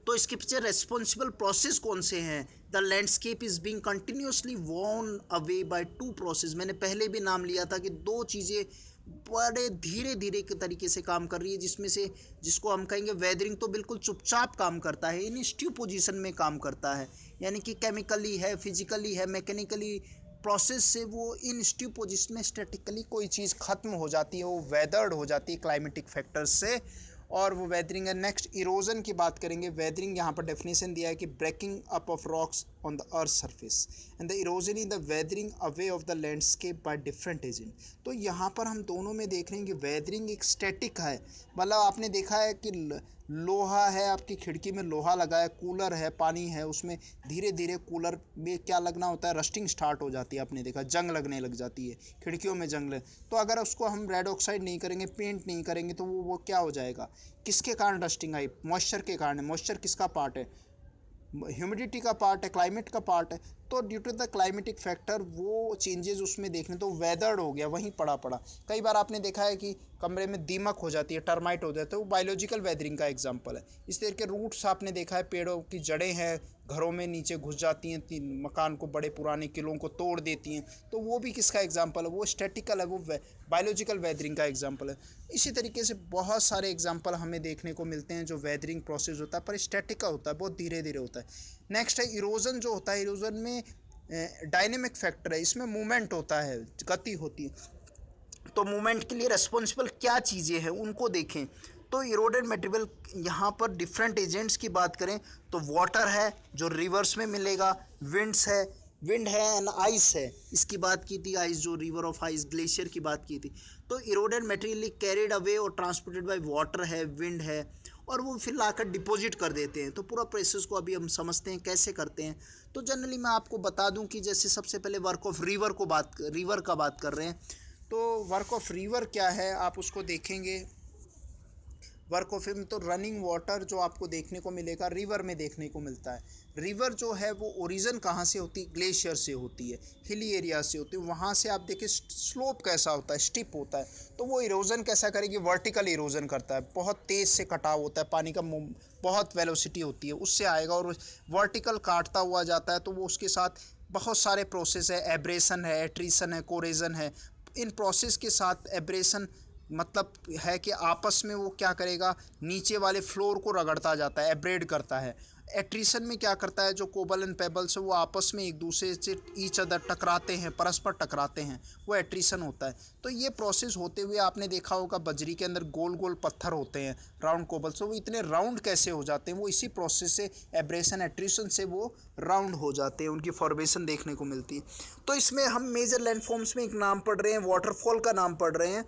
[SPEAKER 1] तो इसके पीछे रेस्पॉन्सिबल प्रोसेस कौन से हैं? The landscape is being continuously worn away by two process. मैंने पहले भी नाम लिया था कि दो चीज़ें बड़े धीरे धीरे के तरीके से काम कर रही है, जिसमें से जिसको हम कहेंगे वेदरिंग तो बिल्कुल चुपचाप काम करता है, इन स्ट्यू पोजीशन में काम करता है, यानी कि केमिकली है, फिजिकली है, मैकेनिकली प्रोसेस से वो इन स्ट्यू पोजीशन में स्टैटिकली कोई चीज़ ख़त्म हो जाती है, वो वेदर्ड हो जाती है क्लाइमेटिक फैक्टर्स से, और वो वेदरिंग है। नेक्स्ट इरोजन की बात करेंगे। वेदरिंग यहाँ पर डेफिनेशन दिया है कि breaking up of rocks on the earth surface and the erosion in the weathering away of the landscape by different agent. तो यहाँ पर हम दोनों में देख रहे हैं कि वेदरिंग एक स्टैटिक है, मतलब आपने देखा है कि लोहा है, आपकी खिड़की में लोहा लगा है, कूलर है, पानी है, उसमें धीरे धीरे कूलर में क्या लगना होता है, रस्टिंग स्टार्ट हो जाती है, आपने देखा जंग लगने लग जाती है, खिड़कियों में जंग लग। तो अगर उसको हम रेड ऑक्साइड नहीं करेंगे, पेंट नहीं करेंगे, तो वो क्या हो जाएगा, किसके कारण रस्टिंग आई? मॉइस्चर के कारण है। मॉइस्चर किसका पार्ट है? ह्यूमिडिटी का पार्ट है, क्लाइमेट का पार्ट है। तो due to the climatic factor वो चेंजेस उसमें देखने, तो वेदर्ड हो गया, वहीं पड़ा पड़ा। कई बार आपने देखा है कि कमरे में दीमक हो जाती है, टर्माइट हो जाता है, वो बायोलॉजिकल वेदरिंग का एग्जांपल है। इस तरह के रूट्स आपने देखा है, पेड़ों की जड़ें हैं, घरों में नीचे घुस जाती हैं, मकान को, बड़े पुराने किलों को तोड़ देती हैं, तो वो भी किसका एग्जाम्पल है? वो स्टैटिकल है, वो बायोलॉजिकल वेदरिंग का एग्जाम्पल है। इसी तरीके से बहुत सारे एग्जाम्पल हमें देखने को मिलते हैं जो वेदरिंग प्रोसेस होता है, पर स्टैटिक होता है, बहुत धीरे धीरे होता है। नेक्स्ट है इरोजन। जो होता है इरोजन में डायनेमिक फैक्टर है, इसमें मूवमेंट होता है, गति होती है। तो मूवमेंट के लिए रेस्पॉन्सिबल क्या चीज़ें हैं उनको देखें। तो इरोडेड मटेरियल, यहाँ पर डिफरेंट एजेंट्स की बात करें तो वाटर है जो रिवर्स में मिलेगा, विंड है एंड आइस है, इसकी बात की थी, आइस जो रिवर ऑफ आइस, ग्लेशियर की बात की थी। तो इरोडेड मटेरियल कैरिड अवे और ट्रांसपोर्टेड बाय वाटर है, विंड है, और वो फिर लाकर डिपॉजिट कर देते हैं। तो पूरा प्रोसेस को अभी हम समझते हैं कैसे करते हैं। तो जनरली मैं आपको बता दूं कि जैसे सबसे पहले वर्क ऑफ रिवर का बात कर रहे हैं। तो वर्क ऑफ रिवर क्या है आप उसको देखेंगे। वर्क ऑफ में तो रनिंग वाटर जो आपको देखने को मिलेगा रिवर में देखने को मिलता है। रिवर जो है वो ओरिजिन कहाँ से होती है? ग्लेशियर से होती है, हिली एरिया से होती है। वहाँ से आप देखिए स्लोप कैसा होता है, स्टिप होता है, तो वो इरोजन कैसा करेगी? वर्टिकल इरोजन करता है, बहुत तेज़ से कटाव होता है, पानी का बहुत वेलोसिटी होती है, उससे आएगा और वर्टिकल काटता हुआ जाता है। तो वो उसके साथ बहुत सारे प्रोसेस है, एब्रेशन है, एट्रीसन है, कोरेजन है। इन प्रोसेस के साथ एब्रेशन मतलब है कि आपस में वो क्या करेगा, नीचे वाले फ्लोर को रगड़ता जाता है, एब्रेड करता है। एट्रीसन में क्या करता है, जो कोबल एंड पेबल्स है वो आपस में एक दूसरे से ईच अदर टकराते हैं, परस्पर टकराते हैं, वो एट्रीसन होता है। तो ये प्रोसेस होते हुए आपने देखा होगा बजरी के अंदर गोल गोल पत्थर होते हैं, राउंड कोबल्स, तो वो इतने राउंड कैसे हो जाते हैं? वो इसी प्रोसेस से, एब्रेशन एट्रीसन से वो राउंड हो जाते हैं, उनकी फॉर्मेशन देखने को मिलती है। तो इसमें हम मेजर लैंडफॉर्म्स में एक नाम पढ़ रहे हैं, वाटरफॉल का नाम पढ़ रहे हैं।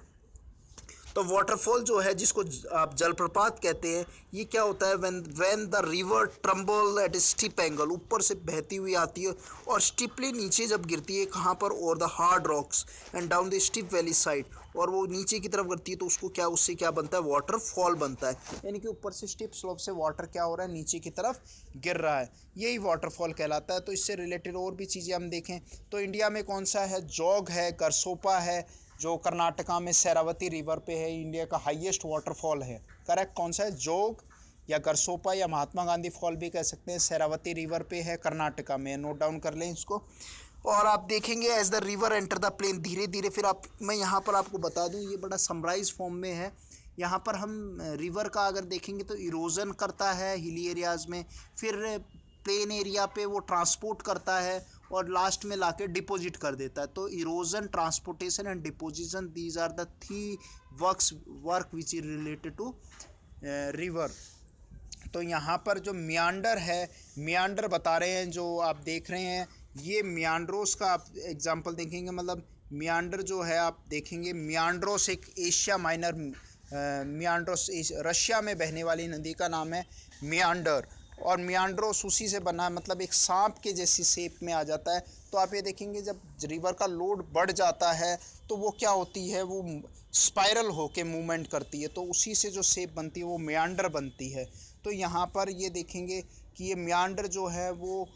[SPEAKER 1] तो वाटरफॉल जो है, जिसको आप जलप्रपात कहते हैं, ये क्या होता है? When the river tumble at a steep angle, ऊपर से बहती हुई आती है और स्टीपली नीचे जब गिरती है, कहाँ पर? और the hard rocks and down the steep valley side, और वो नीचे की तरफ गिरती है, तो उसको क्या, उससे क्या बनता है? वाटरफॉल बनता है। यानी कि ऊपर से स्टीप स्लोप से वाटर क्या हो रहा है? नीचे की तरफ गिर रहा है, यही वाटरफॉल कहलाता है। तो इससे रिलेटेड और भी चीज़ें हम देखें तो इंडिया में कौन सा है? जोग है, करसोपा है, जो कर्नाटका में शरावती रिवर पे है, इंडिया का हाईएस्ट वाटरफॉल है। करेक्ट कौन सा है? जोग या गरसोपा या महात्मा गांधी फॉल भी कह सकते हैं, शरावती रिवर पे है, कर्नाटका में, नोट डाउन कर लें इसको। और आप देखेंगे as the river enter the plain, धीरे धीरे फिर आप, मैं यहाँ पर आपको बता दूँ ये बड़ा समराइज फॉर्म में है। यहाँ पर हम रिवर का अगर देखेंगे तो इरोजन करता है हिली एरियाज़ में, फिर प्लेन एरिया पे वो ट्रांसपोर्ट करता है और लास्ट में लाके डिपॉजिट कर देता है। तो erosion, transportation and deposition, these are the three work which is related to river. तो यहाँ पर जो मियांडर है, मियांडर बता रहे हैं, जो आप देख रहे हैं ये मियांड्रोस का आप एग्जांपल देखेंगे, मतलब मियांडर जो है आप देखेंगे, मियांड्रोस एक एशिया माइनर, मियांड्रोस रशिया में बहने वाली नदी का नाम है मियांडर, और मियांड्रोस उसी से बना है, मतलब एक सांप के जैसी शेप में आ जाता है। तो आप ये देखेंगे जब रिवर का लोड बढ़ जाता है तो वो क्या होती है, वो स्पाइरल होके मूवमेंट करती है, तो उसी से जो शेप बनती है वो मियांडर बनती है। तो यहाँ पर ये देखेंगे कि ये मियांडर जो है वो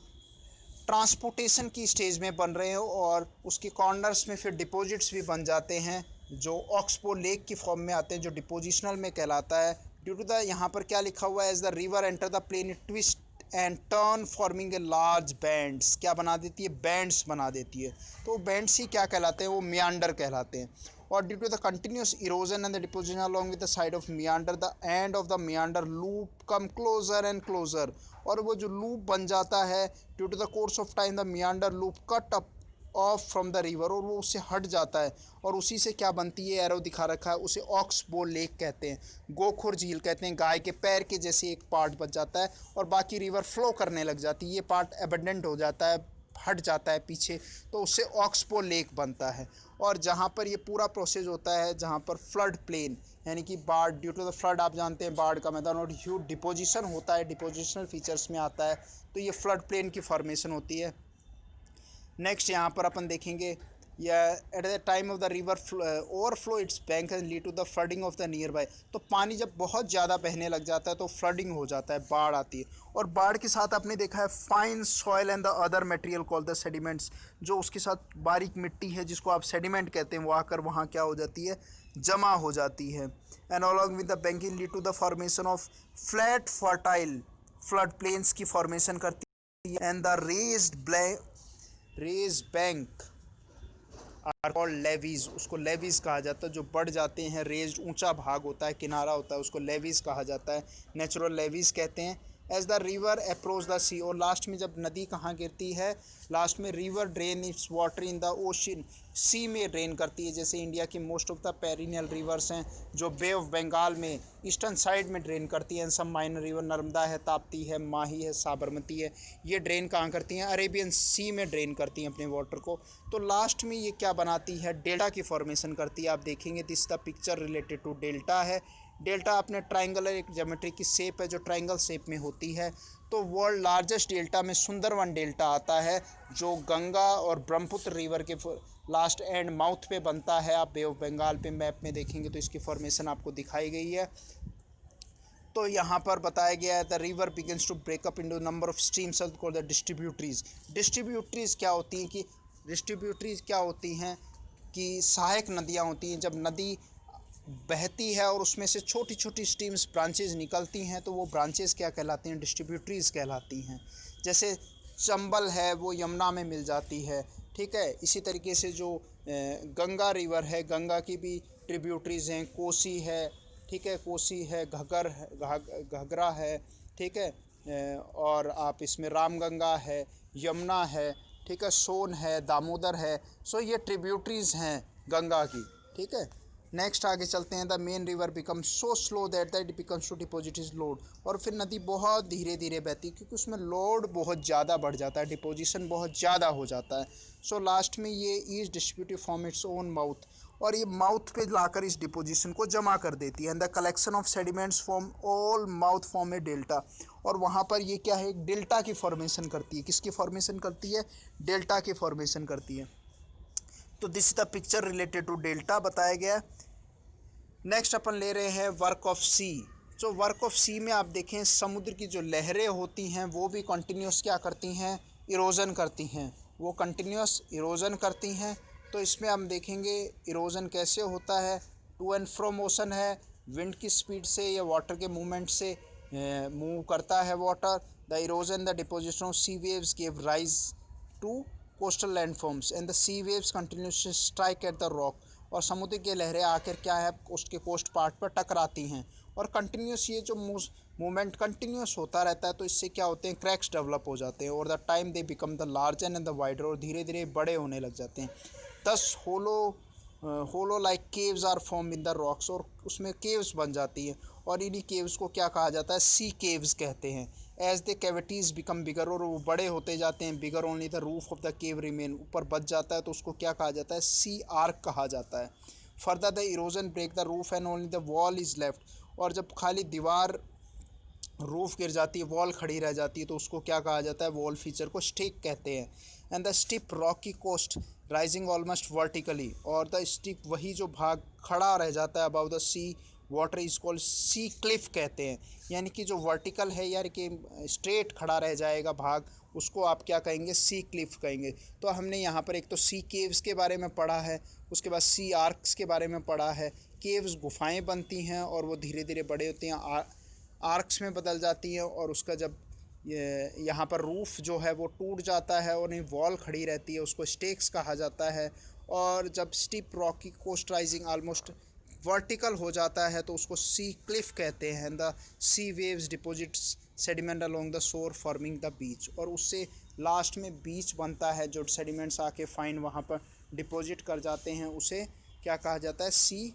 [SPEAKER 1] ट्रांसपोर्टेशन की स्टेज में बन रहे हैं और उसके कॉर्नर्स में फिर डिपॉजिट्स भी बन जाते हैं जो ऑक्सबो लेक की फॉर्म में आते हैं, जो डिपोजिशनल में कहलाता है। ड्यू टू द, यहाँ पर क्या लिखा हुआ है, as the river enter the plain it twist and turn forming a large bends, क्या बना देती है, बैंड्स बना देती है। तो बैंड्स ही क्या कहलाते हैं, वो मियांडर कहलाते हैं। और due to the continuous erosion and the deposition along with the side of meander, the end of the meander loop come closer and closer, और वो जो लूप बन जाता है due to the course of time the meander loop cut up of from the river, और वो उससे हट जाता है और उसी से क्या बनती है, एरो दिखा रखा है, उसे ऑक्सबो लेक कहते हैं, गोखुर झील कहते हैं, गाय के पैर के जैसे एक पार्ट बच जाता है और बाकी रिवर फ्लो करने लग जाती है, ये पार्ट एबंडेंट हो जाता है, हट जाता है पीछे, तो उससे ऑक्सबो लेक बनता है। और जहाँ पर ये पूरा प्रोसेस होता है, जहाँ पर फ्लड प्लेन यानी कि बाढ़, ड्यू टू द फ्लड आप जानते हैं बाढ़ का मैदान, और ह्यूज डिपोजिशन होता है, डिपोजिशनल फीचर्स में आता है, तो ये फ्लड प्लेन की फॉर्मेशन होती है। नेक्स्ट यहाँ पर अपन देखेंगे, या at the time of the river overflow its bank and lead to the flooding of the nearby, तो पानी जब बहुत ज़्यादा बहने लग जाता है तो फ्लडिंग हो जाता है, बाढ़ आती है। और बाढ़ के साथ आपने देखा है fine soil and the other material called the sediments, जो उसके साथ बारीक मिट्टी है जिसको आप सेडिमेंट कहते हैं, वो आकर वहाँ क्या हो जाती है, जमा हो जाती है। And along with the banking lead to the formation of flat fertile flood plains की फॉर्मेशन करती है। And the raised bank are called levees, उसको लेवीज कहा जाता है, जो बढ़ जाते हैं, रेज्ड ऊंचा भाग होता है, किनारा होता है, उसको लेवीज कहा जाता है, नेचुरल लेवीज कहते हैं। As the river approach the sea, और लास्ट में जब नदी कहाँ गिरती है, लास्ट में river drain its water in the ocean, sea में ड्रेन करती है, जैसे इंडिया की most of the perennial rivers हैं जो बे ऑफ बंगाल में ईस्टर्न साइड में ड्रेन करती हैं, सब माइनर रिवर, नर्मदा है, ताप्ती है, माही है, साबरमती है, ये ड्रेन कहाँ करती हैं, अरेबियन सी में ड्रेन करती हैं अपने वाटर को। तो लास्ट में ये क्या बनाती है, डेल्टा की फॉर्मेशन करती है। आप देखेंगे this the picture related to delta है। डेल्टा अपने ट्राइंगुलर एक ज्योमेट्री की शेप है जो ट्राइंगल शेप में होती है। तो वर्ल्ड लार्जेस्ट डेल्टा में सुंदरवन डेल्टा आता है जो गंगा और ब्रह्मपुत्र रिवर के लास्ट एंड माउथ पे बनता है। आप बे ऑफ बंगाल पे मैप में देखेंगे तो इसकी फॉर्मेशन आपको दिखाई गई है। तो यहाँ पर बताया गया है the river begins to break up into number of streams called the distributaries. Distributaries क्या होती हैं कि डिस्ट्रीब्यूटरीज क्या होती हैं कि सहायक नदियाँ होती हैं। जब नदी बहती है और उसमें से छोटी छोटी स्ट्रीम्स ब्रांचेज निकलती हैं तो वो ब्रांचेज क्या कहलाती हैं, डिस्ट्रीब्यूटरीज कहलाती हैं। जैसे चंबल है वो यमुना में मिल जाती है, ठीक है। इसी तरीके से जो गंगा रिवर है, गंगा की भी ट्रिब्यूटरीज हैं, कोसी है, ठीक है, कोसी है, घघरा है, ठीक है, और आप इसमें रामगंगा है, यमुना है, ठीक है, सोन है, दामोदर है। सो ये ट्रिब्यूटरीज हैं गंगा की, ठीक है। नेक्स्ट आगे चलते हैं। The main river become so slow that it becomes to deposit is load, और फिर नदी बहुत धीरे धीरे बहती है क्योंकि उसमें लोड बहुत ज़्यादा बढ़ जाता है, डिपोजिशन बहुत ज़्यादा हो जाता है। सो लास्ट में ये is distributive from its own mouth, और ये माउथ पे लाकर इस डिपोजिशन को जमा कर देती है। And the collection of sediments from all mouth form A delta, और वहाँ पर ये क्या है, एक डेल्टा की फॉर्मेशन करती है। किसकी फॉर्मेशन करती है, डेल्टा की फॉर्मेशन करती है। तो this is the picture related to delta बताया गया। नेक्स्ट अपन ले रहे हैं वर्क ऑफ सी। जो वर्क ऑफ सी में आप देखें समुद्र की जो लहरें होती हैं वो भी कंटिन्यूस क्या करती हैं, इरोजन करती हैं, वो कंटिन्यूस इरोजन करती हैं। तो इसमें हम देखेंगे इरोजन कैसे होता है, टू एंड फ्रो मोशन है, विंड की स्पीड से या वाटर के मूवमेंट से, मूव करता है water. The erosion the deposition of sea waves give rise to coastal landforms and the sea waves continuously strike at the rock. और समुद्र की लहरें आकर क्या है उसके कोस्ट पार्ट पर टकराती हैं और कंटिन्यूस ये जो मूवमेंट कंटिन्यूस होता रहता है तो इससे क्या होते हैं क्रैक्स डेवलप हो जाते हैं और the time they become the larger and the wider और धीरे धीरे बड़े होने लग जाते हैं। Thus hollow like caves are form in the rocks और उसमें केव्स बन जाती हैं और इन्हीं केव्स को क्या कहा जाता है सी केव्स कहते हैं। As the cavities become bigger और वो बड़े होते जाते हैं bigger only the roof of the cave remain ऊपर बच जाता है तो उसको क्या कहा जाता है सी आर्क कहा जाता है। Further the erosion break the roof and only the wall is left और जब खाली दीवार रूफ गिर जाती है वॉल खड़ी रह जाती है तो उसको क्या कहा जाता है वॉल फीचर को स्टिक कहते हैं। And the steep rocky coast rising almost vertically और द स्टिप वही जो भाग खड़ा रह जाता है above the sea water is called sea cliff कहते हैं। यानी कि जो वर्टिकल है यार कि स्ट्रेट खड़ा रह जाएगा भाग उसको आप क्या कहेंगे सी क्लिफ कहेंगे। तो हमने यहाँ पर एक तो सी केव्स के बारे में पढ़ा है, उसके बाद सी आर्क्स के बारे में पढ़ा है। केव्स गुफाएं बनती हैं और वो धीरे धीरे बड़े होते हैं आर्क्स में बदल जाती हैं और उसका जब यहाँ पर रूफ़ जो है वो टूट जाता है और नहीं वॉल खड़ी रहती है उसको स्टेक्स कहा जाता है। और जब steep rocky coast rising almost vertical हो जाता है तो उसको सी क्लिफ कहते हैं। The sea waves deposits sediment along the shore forming the beach और उससे लास्ट में बीच बनता है जो सेडिमेंट्स आके फाइन वहाँ पर डिपॉजिट कर जाते हैं उसे क्या कहा जाता है सी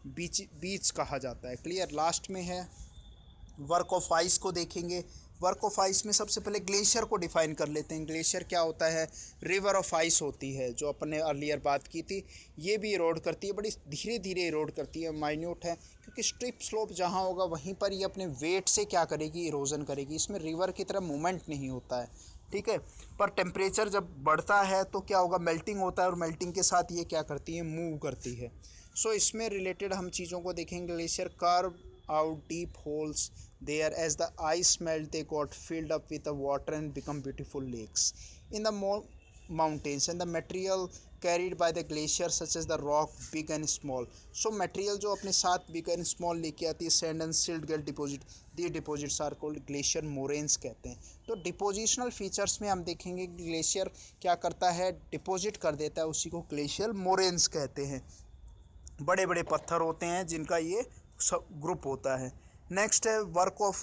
[SPEAKER 1] बीच कहा जाता है। क्लियर। लास्ट में है वर्क ऑफ आइस को देखेंगे। वर्क ऑफ आइस में सबसे पहले ग्लेशियर को डिफाइन कर लेते हैं। ग्लेशियर क्या होता है रिवर ऑफ आइस होती है जो अपन ने अर्लियर बात की थी। ये भी इरोड करती है बड़ी धीरे धीरे इरोड करती है माइन्यूट है क्योंकि स्ट्रिप स्लोप जहाँ होगा वहीं पर ये अपने वेट से क्या करेगी इरोजन करेगी। इसमें रिवर की तरह मूवमेंट नहीं होता है ठीक है। पर टेम्परेचर जब बढ़ता है तो क्या होगा मेल्टिंग होता है और मेल्टिंग के साथ ये क्या करती है मूव करती है। सो इसमें रिलेटेड हम चीज़ों को देखेंगे। Glacier curve out deep holes there as the ice melt they got filled up with the water and become beautiful lakes in the mountains and the material carried by the glacier such as the rock big and small। so material जो अपने साथ big and small लेके आती है sand and silt get deposit these deposits are called glacier moraines कहते हैं। तो डिपोजिशनल फीचर्स में हम देखेंगे कि ग्लेशियर क्या करता है डिपॉजिट कर देता है उसी को ग्लेशियर मोरेन्स कहते हैं। बड़े बड़े पत्थर होते हैं जिनका ये सब ग्रुप होता है। नेक्स्ट है वर्क ऑफ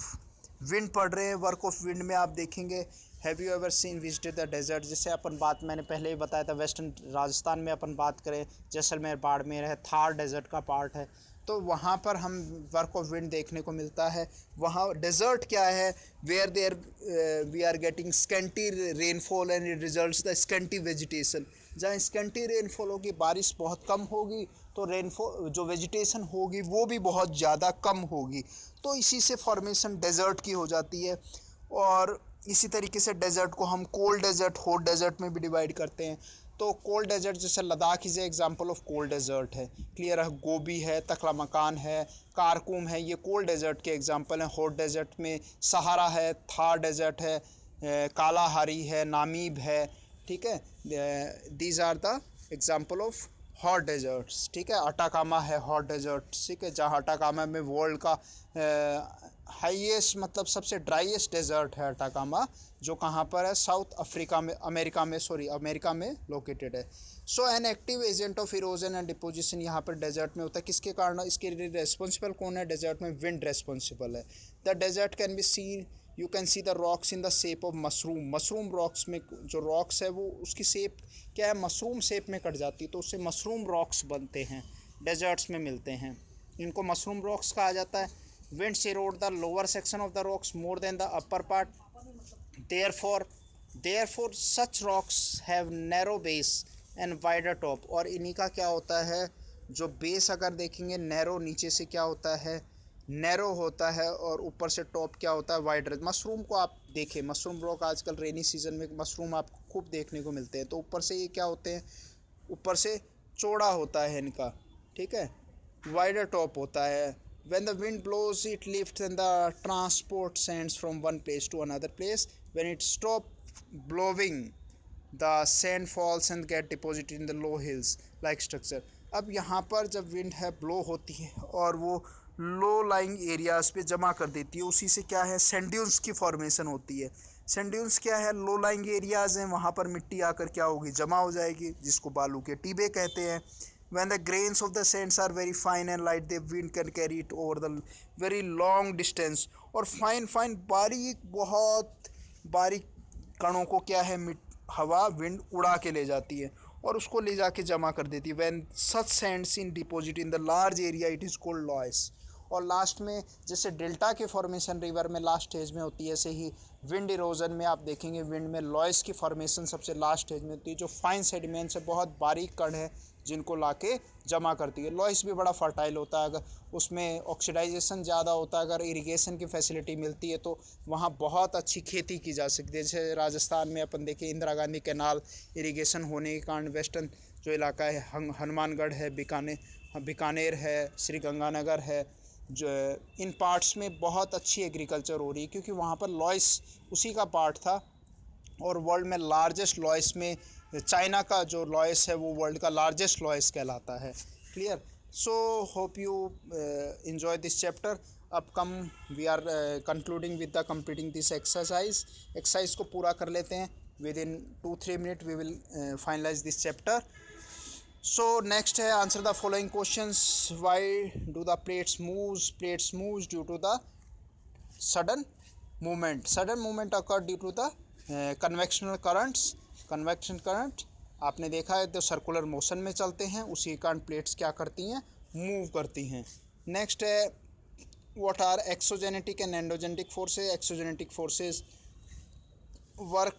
[SPEAKER 1] विंड पढ़ रहे हैं। वर्क ऑफ विंड में आप देखेंगे have you ever seen visited the desert. जैसे अपन बात मैंने पहले ही बताया था वेस्टर्न राजस्थान में अपन बात करें जैसलमेर बाड़मेर है थार डेजर्ट का पार्ट है तो वहाँ पर हम वर्क ऑफ विंड देखने को मिलता है। वहाँ डेजर्ट क्या है where there we are getting scanty rainfall and it results the scanty vegetation. जहाँ स्केंटी रेनफॉल होगी बारिश बहुत कम होगी तो रेनफॉल जो वेजिटेशन होगी वो भी बहुत ज़्यादा कम होगी तो इसी से फॉर्मेशन डेजर्ट की हो जाती है। और इसी तरीके से डेजर्ट को हम कोल्ड डेजर्ट हॉट डेजर्ट में भी डिवाइड करते हैं। तो कोल्ड डेजर्ट जैसे Ladakh is example of cold desert है। क्लियर है। गोबी है तकला मकान है कारकुम है ये कोल्ड डेजर्ट के एग्जांपल हैं। हॉट डेजर्ट में सहारा है थार डेजर्ट है कालाहारी है नामीब है ठीक है। These are the example of hot deserts ठीक है। अटाकामा है हॉट डेजर्ट ठीक है जहाँ अटाकामा में वर्ल्ड का हाईएस्ट मतलब सबसे ड्राईएस्ट डेजर्ट है अटाकामा जो कहाँ पर है साउथ अफ्रीका में अमेरिका में लोकेटेड है। So an active agent of erosion and deposition यहाँ पर डेजर्ट में होता है किसके कारण इसके लिए रेस्पॉन्सिबल कौन है डेजर्ट में विंड रेस्पॉन्सिबल है। The desert can be seen you can see the rocks in the shape of mushroom rocks में जो रॉक्स है वो उसकी शेप क्या है मशरूम शेप में कट जाती है तो उससे मशरूम रॉक्स बनते हैं डेजर्ट्स में मिलते हैं इनको मशरूम रॉक्स कहा जाता है। Winds Erode the lower section of the rocks more than the upper part therefore such rocks have narrow base and wider top. और इन्हीं का क्या होता है जो बेस अगर देखेंगे नैरो नीचे से क्या होता है नैरो होता है और ऊपर से टॉप क्या होता है वाइडर। मशरूम को आप देखें मशरूम रॉक आजकल रेनी सीजन में मशरूम आपको खूब देखने को मिलते हैं तो ऊपर से ये क्या होते हैं ऊपर से चौड़ा होता है इनका ठीक है वाइडर टॉप होता है। when the wind blows it lifts and the transport sands from one place to another place when it stop blowing the sand falls and get deposited in the low hills like structure। अब यहाँ पर जब विंड है ब्लो होती है और वो लो लाइंग एरियाज़ पे जमा कर देती है। उसी से क्या है, सैंड ड्यून्स की फॉर्मेशन होती है। सैंड ड्यून्स क्या है, लो लाइंग एरियाज़ हैं, वहाँ पर मिट्टी आकर क्या होगी, जमा हो जाएगी, जिसको बालू के टीबे कहते हैं। When the grains of the sands are very fine and light, the wind can carry it over the very long distance। और फाइन फाइन बारीक, बहुत बारीक कणों को क्या है, हवा विंड उड़ा के ले जाती है और उसको ले जाके जमा कर देती है। When such sands in deposit in the large area, it is called loess। और लास्ट में जैसे डेल्टा के फॉर्मेशन रिवर में लास्ट स्टेज में होती है, ऐसे ही विंड इरोजन में आप देखेंगे विंड में लॉयस की फॉर्मेशन सबसे लास्ट स्टेज में होती है, जो फाइन सेडिमेंट्स है, बहुत बारीक कण है जिनको लाके जमा करती है। लॉयस भी बड़ा फर्टाइल होता है, अगर उसमें ऑक्सीडाइजेशन ज़्यादा होता है, अगर इरिगेशन की फैसिलिटी मिलती है तो वहाँ बहुत अच्छी खेती की जा सकती है। जैसे राजस्थान में अपन देखें इंदिरा गांधी कैनाल इरिगेशन होने के कारण वेस्टर्न जो इलाका है, हनुमानगढ़ है, बीकानेर है, श्री गंगानगर है, जो इन पार्ट्स में बहुत अच्छी एग्रीकल्चर हो रही है, क्योंकि वहाँ पर लॉयस उसी का पार्ट था। और वर्ल्ड में लार्जेस्ट लॉयस में चाइना का जो लॉयस है वो वर्ल्ड का लार्जेस्ट लॉयस कहलाता है। Clear? So hope you enjoy this chapter. अब come we are concluding with the completing this exercise को पूरा कर लेते हैं। Within 2-3 minute we will finalise this chapter. So next है, answer the following questions. Why do the plates moves due to the sudden movement occur due to the convectional current. आपने देखा है तो सर्कुलर मोशन में चलते हैं, उसी कारण प्लेट्स क्या करती हैं, मूव करती हैं। नेक्स्ट है, what are exogenetic and endogenetic forces. Exogenetic forces work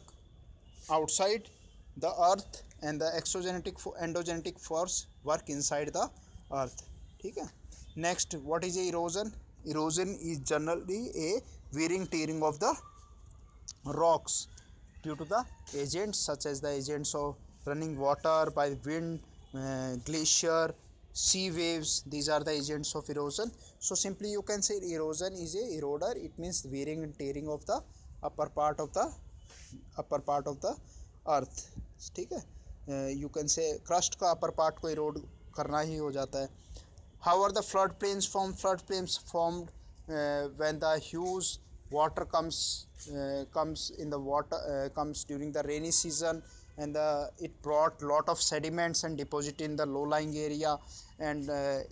[SPEAKER 1] outside the earth and the endogenetic force work inside the earth। ठीक है। Next, what is erosion is generally a wearing tearing of the rocks due to the agents such as the agents of running water by wind, glacier, sea waves. These are the agents of erosion. So simply you can say erosion is a eroder, it means wearing and tearing of the upper part of the अर्थ। ठीक है, यू कैन से क्रस्ट का अपर पार्ट को इरोड करना ही हो जाता है। How are the flood plains formed when the huge water comes in the water comes during the rainy season, and it brought lot of sediments and deposit in the low lying area, and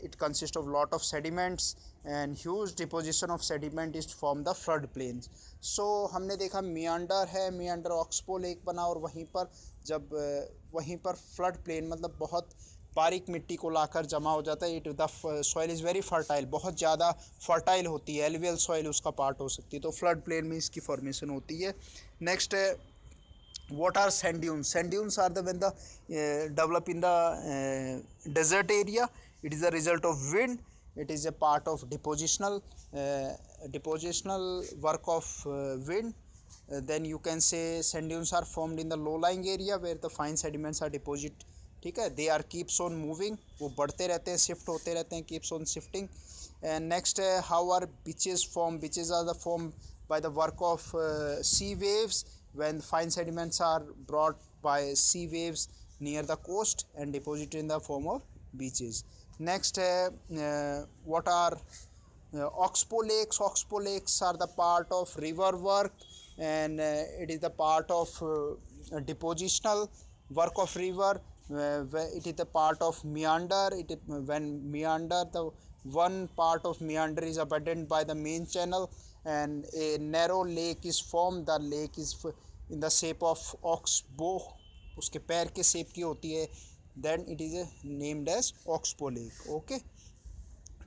[SPEAKER 1] it consists of lot of sediments and huge deposition of sediment is form the flood plains। so हमने देखा मियांडर है, मियांडर ऑक्सबो लेक बना, और वहीं पर फ्लड प्लेन मतलब बहुत बारीक मिट्टी को लाकर जमा हो जाता है। It the soil is very fertile, बहुत ज़्यादा फर्टाइल होती है, एलुवियल सॉइल उसका पार्ट हो सकती है, तो फ्लड प्लेन में इसकी फॉर्मेशन होती है। नेक्स्ट है, what are sand dunes? Sand dunes are when the develop in the desert area. It is a result of wind. It is a part of depositional work of wind। Then you can say sand dunes are formed in the low lying area where the fine sediments are deposited। ठीक है, they are keeps on moving, वो बढ़ते रहते हैं, शिफ्ट होते रहते हैं, keeps on shifting. And next है, how are beaches form? Beaches are the form by the work of sea waves, when fine sediments are brought by sea waves near the coast and deposited in the form of beaches। Next what are oxbow lakes? Oxbow lakes are the part of river work, and it is the part of depositional work of river। It is the part of meander। When meander, the one part of meander is abandoned by the main channel and a narrow lake is formed। The lake is in the shape of oxbow, उसके पैर के शेप की होती है, then it is named as oxbow lake। okay,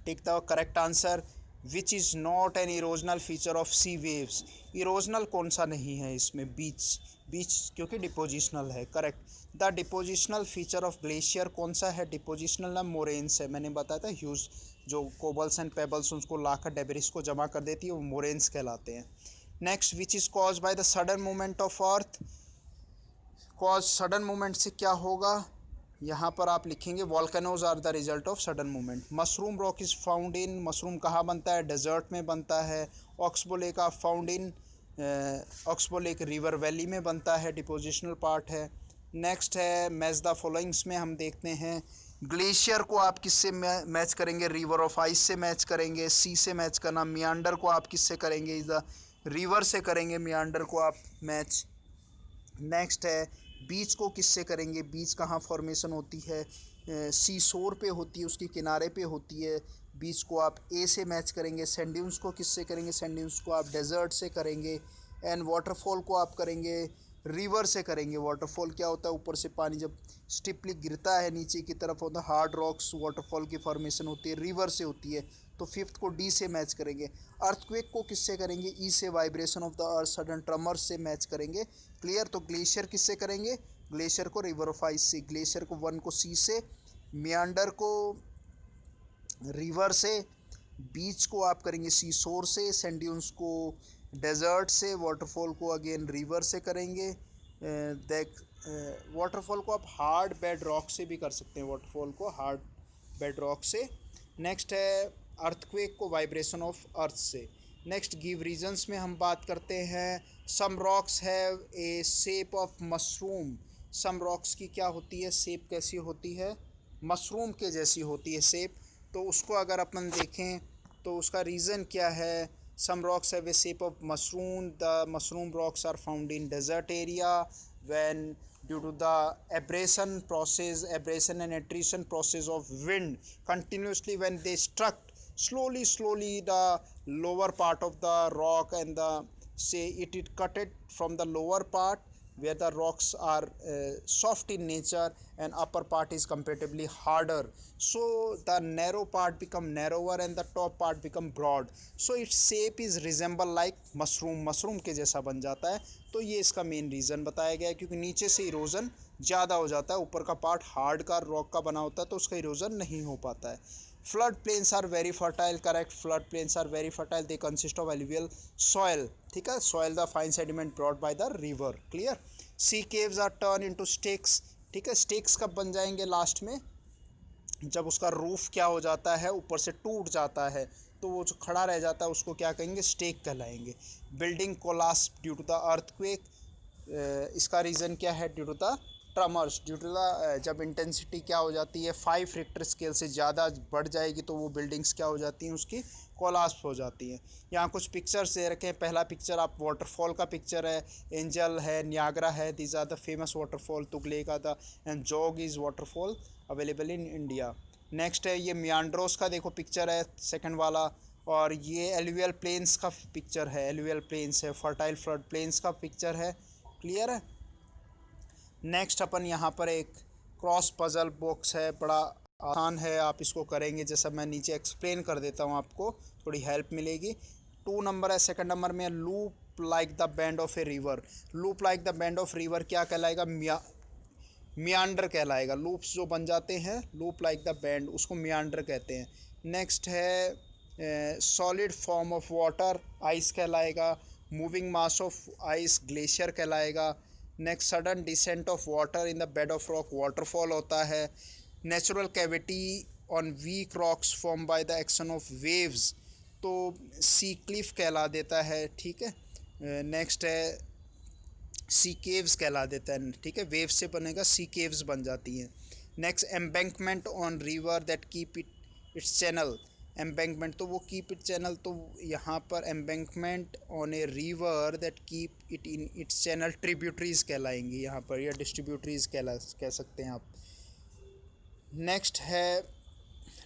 [SPEAKER 1] take the correct answer। which is not an erosional feature of sea waves? erosional कौन सा नहीं है इसमें? बीच क्योंकि डिपोजिशनल है। Correct. The depositional feature of glacier कौन सा है? डिपोजिशनल ना मोरेन्स है, मैंने बताया था, ह्यूज जो कोबल्स एंड पेबल्स उसको लाकर डेब्रिस को जमा कर देती है, वो मोरेन्स कहलाते हैं। Next, which is cause by the sudden movement of earth? Cause sudden movement से क्या होगा? यहाँ पर आप लिखेंगे volcanoes are the result of sudden movement. Mushroom rock is found in, mushroom कहाँ बनता है? डेजर्ट में बनता है। Oxbow lake are found in, oxbow lake river valley में बनता है, डिपोजिशनल पार्ट है। नेक्स्ट है, मैच द फॉलोइंग्स में हम देखते हैं ग्लेशियर को आप किससे मैच करेंगे? रिवर ऑफ आइस से मैच करेंगे। सी से मैच करना। मियांडर को आप किससे करेंगे? इज द रिवर से करेंगे मियांडर को आप मैच। नेक्स्ट है बीच को किससे करेंगे? बीच कहाँ फॉर्मेशन होती है? सी शोर पे होती है, उसके किनारे पे होती है। बीच को आप ए से मैच करेंगे। सैंड ड्यून्स को किससे करेंगे? सैंड ड्यून्स को आप डेजर्ट से करेंगे। एंड वाटरफॉल को आप करेंगे रिवर से करेंगे। वाटरफॉल क्या होता है? ऊपर से पानी जब स्टिपली गिरता है नीचे की तरफ होता है, हार्ड रॉक्स वाटरफॉल की फॉर्मेशन होती है, रिवर से होती है। तो फिफ्थ को डी से मैच करेंगे। अर्थक्वेक को किससे करेंगे? ई से, vibration of the earth, sudden tremors से मैच करेंगे। क्लियर? तो ग्लेशियर किससे करेंगे? ग्लेशियर को रिवर ऑफ आइस से। ग्लेशियर को वन को सी से, मियांडर को रिवर से, बीच को आप करेंगे सी शोर से, सैंड ड्यून्स को डेजर्ट से, वाटरफॉल को अगेन रिवर से करेंगे। देख वाटरफॉल को आप हार्ड बेड रॉक से भी कर सकते हैं। वाटरफॉल को हार्ड बेड रॉक से। नेक्स्ट है अर्थक्वेक को वाइब्रेशन ऑफ अर्थ से। नेक्स्ट गिव रीजन्स में हम बात करते हैं। Some rocks have a shape of mushroom. Some rocks की क्या होती है शेप? कैसी होती है? मशरूम के जैसी होती है शेप। तो उसको अगर अपन देखें तो उसका रीज़न क्या है? Some rocks have a shape of mushroom. The mushroom rocks are found in desert area when due to the abrasion and attrition process of wind continuously, when they struck slowly the lower part of the rock, and the say it cut it from the lower part where the rocks are soft in nature and upper part is comparatively harder, so the narrow part become narrower and the top part become broad, so its shape is resemble like mushroom के जैसा बन जाता है। तो ये इसका मेन रीज़न बताया गया है, क्योंकि नीचे से इरोजन ज़्यादा हो जाता है, ऊपर का पार्ट हार्ड का रॉक का बना होता है, तो उसका इरोजन नहीं हो पाता है। Flood plains are very fertile. Correct, flood plains are very fertile. They consist of alluvial soil. ठीक है, soil the fine sediment brought by the river. Clear. Sea caves are turn into stacks. ठीक है, स्टेक्स कब बन जाएंगे? लास्ट में, जब उसका रूफ क्या हो जाता है, ऊपर से टूट जाता है, तो वो जो खड़ा रह जाता है उसको क्या कहेंगे? स्टेक कहलाएंगे। Building collapse due to the earthquake. इसका रीज़न क्या है? Due to the tremors. Due to the जब इंटेंसिटी क्या हो जाती है 5 रिक्टर स्केल से ज़्यादा बढ़ जाएगी, तो वो बिल्डिंग्स क्या हो जाती हैं? उसकी कोलाप्स हो जाती हैं। यहाँ कुछ पिक्चर्स दे रखे हैं। पहला पिक्चर आप वाटरफॉल का पिक्चर है। एंजल है, नियाग्रा है, these are the famous waterfall. Tugela का था, and Jog is waterfall available in India. Next है ये मियांड्रोस का देखो पिक्चर है, सेकंड वाला। और ये एलुवियल प्लेन्स का पिक्चर है। एलुवियल प्लेन्स है, फर्टाइल फ्लड प्लेन्स का पिक्चर है। क्लियर है। नेक्स्ट अपन यहाँ पर एक क्रॉस पजल बॉक्स है, बड़ा आसान है, आप इसको करेंगे जैसा मैं नीचे एक्सप्लेन कर देता हूँ, आपको थोड़ी हेल्प मिलेगी। 2 नंबर है। सेकंड नंबर में loop like the band of a river. Loop like the band of river क्या कहलाएगा? मियांडर कहलाएगा। लूप्स जो बन जाते हैं लूप लाइक द बैंड, उसको मियांडर कहते हैं। नेक्स्ट है solid form of water, ice कहलाएगा। Moving mass of ice, glacier कहलाएगा। Next sudden descent of water in the bed of rock, waterfall होता है। Natural cavity on weak rocks form by the action of waves, तो सी क्लिफ कहला देता है। ठीक है। नेक्स्ट है सी केव्स कहला देता है। ठीक है, वेव से बनेगा, सी केव्स बन जाती हैं। Next embankment on river that keep it its channel. Embankment तो वो कीप इट चैनल, तो यहाँ पर embankment on a river that keep it in its channel tributaries कहलाएंगी यहाँ पर, या डिस्ट्रीब्यूटरीज कह सकते हैं आप। नेक्स्ट है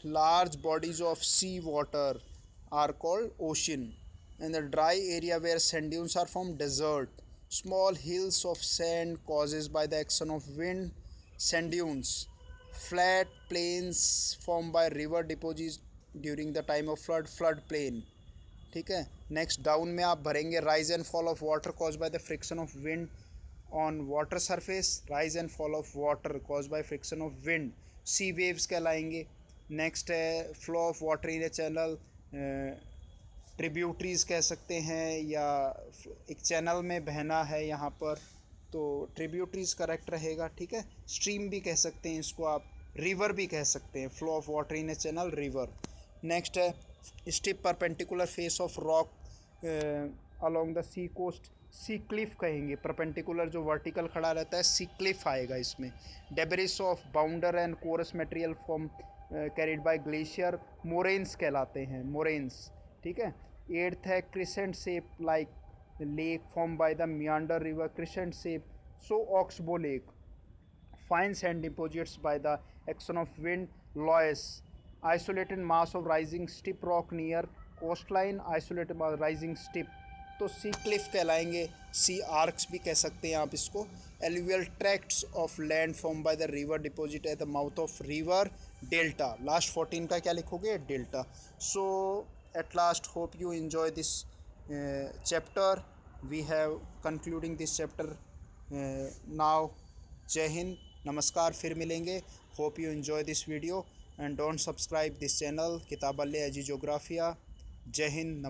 [SPEAKER 1] large bodies of sea water are called ocean, and the dry area where sand dunes are from desert. Small hills of sand causes by the action of wind, sand dunes. Flat plains formed by river deposits during the time of flood plain. ठीक है। नेक्स्ट डाउन में आप भरेंगे rise and fall of water cause by the friction of wind on water surface. Rise and fall of water cause by friction of wind, sea waves कहलाएंगे। नेक्स्ट है flow of water in a channel, tributaries कह सकते हैं, या एक चैनल में बहना है यहाँ पर, तो ट्रिब्यूटरीज करेक्ट रहेगा। ठीक है। स्ट्रीम भी कह सकते हैं इसको आप, रिवर भी कह सकते हैं। Flow of water in a channel, river. Next है steep perpendicular face of rock along the sea coast, sea cliff कहेंगे, परपेंडिकुलर जो वर्टिकल खड़ा रहता है सी क्लिफ आएगा इसमें। Debris of boulder and coarse material form carried by glacier, moraines कहलाते हैं, मोरेन्स, ठीक है। एट्थ है crescent shape like lake form by the meander river, crescent shape so oxbow lake, fine sand deposits by the action of wind, loess, isolated mass of rising steep rock near coastline, isolated mass rising steep, तो सी क्लिफ कहलाएंगे, सी आर्क्स भी कह सकते हैं आप इसको। Alluvial tracts of land form by the river deposit at the mouth of river delta, last 14 का क्या लिखोगे, delta. So at last hope you enjoy this chapter, we have concluding this chapter now. जय हिंद, नमस्कार, फिर मिलेंगे। Hope you enjoy this video and don't subscribe this channel किताब अल्ले एजी जोग्राफिया। जय हिंद।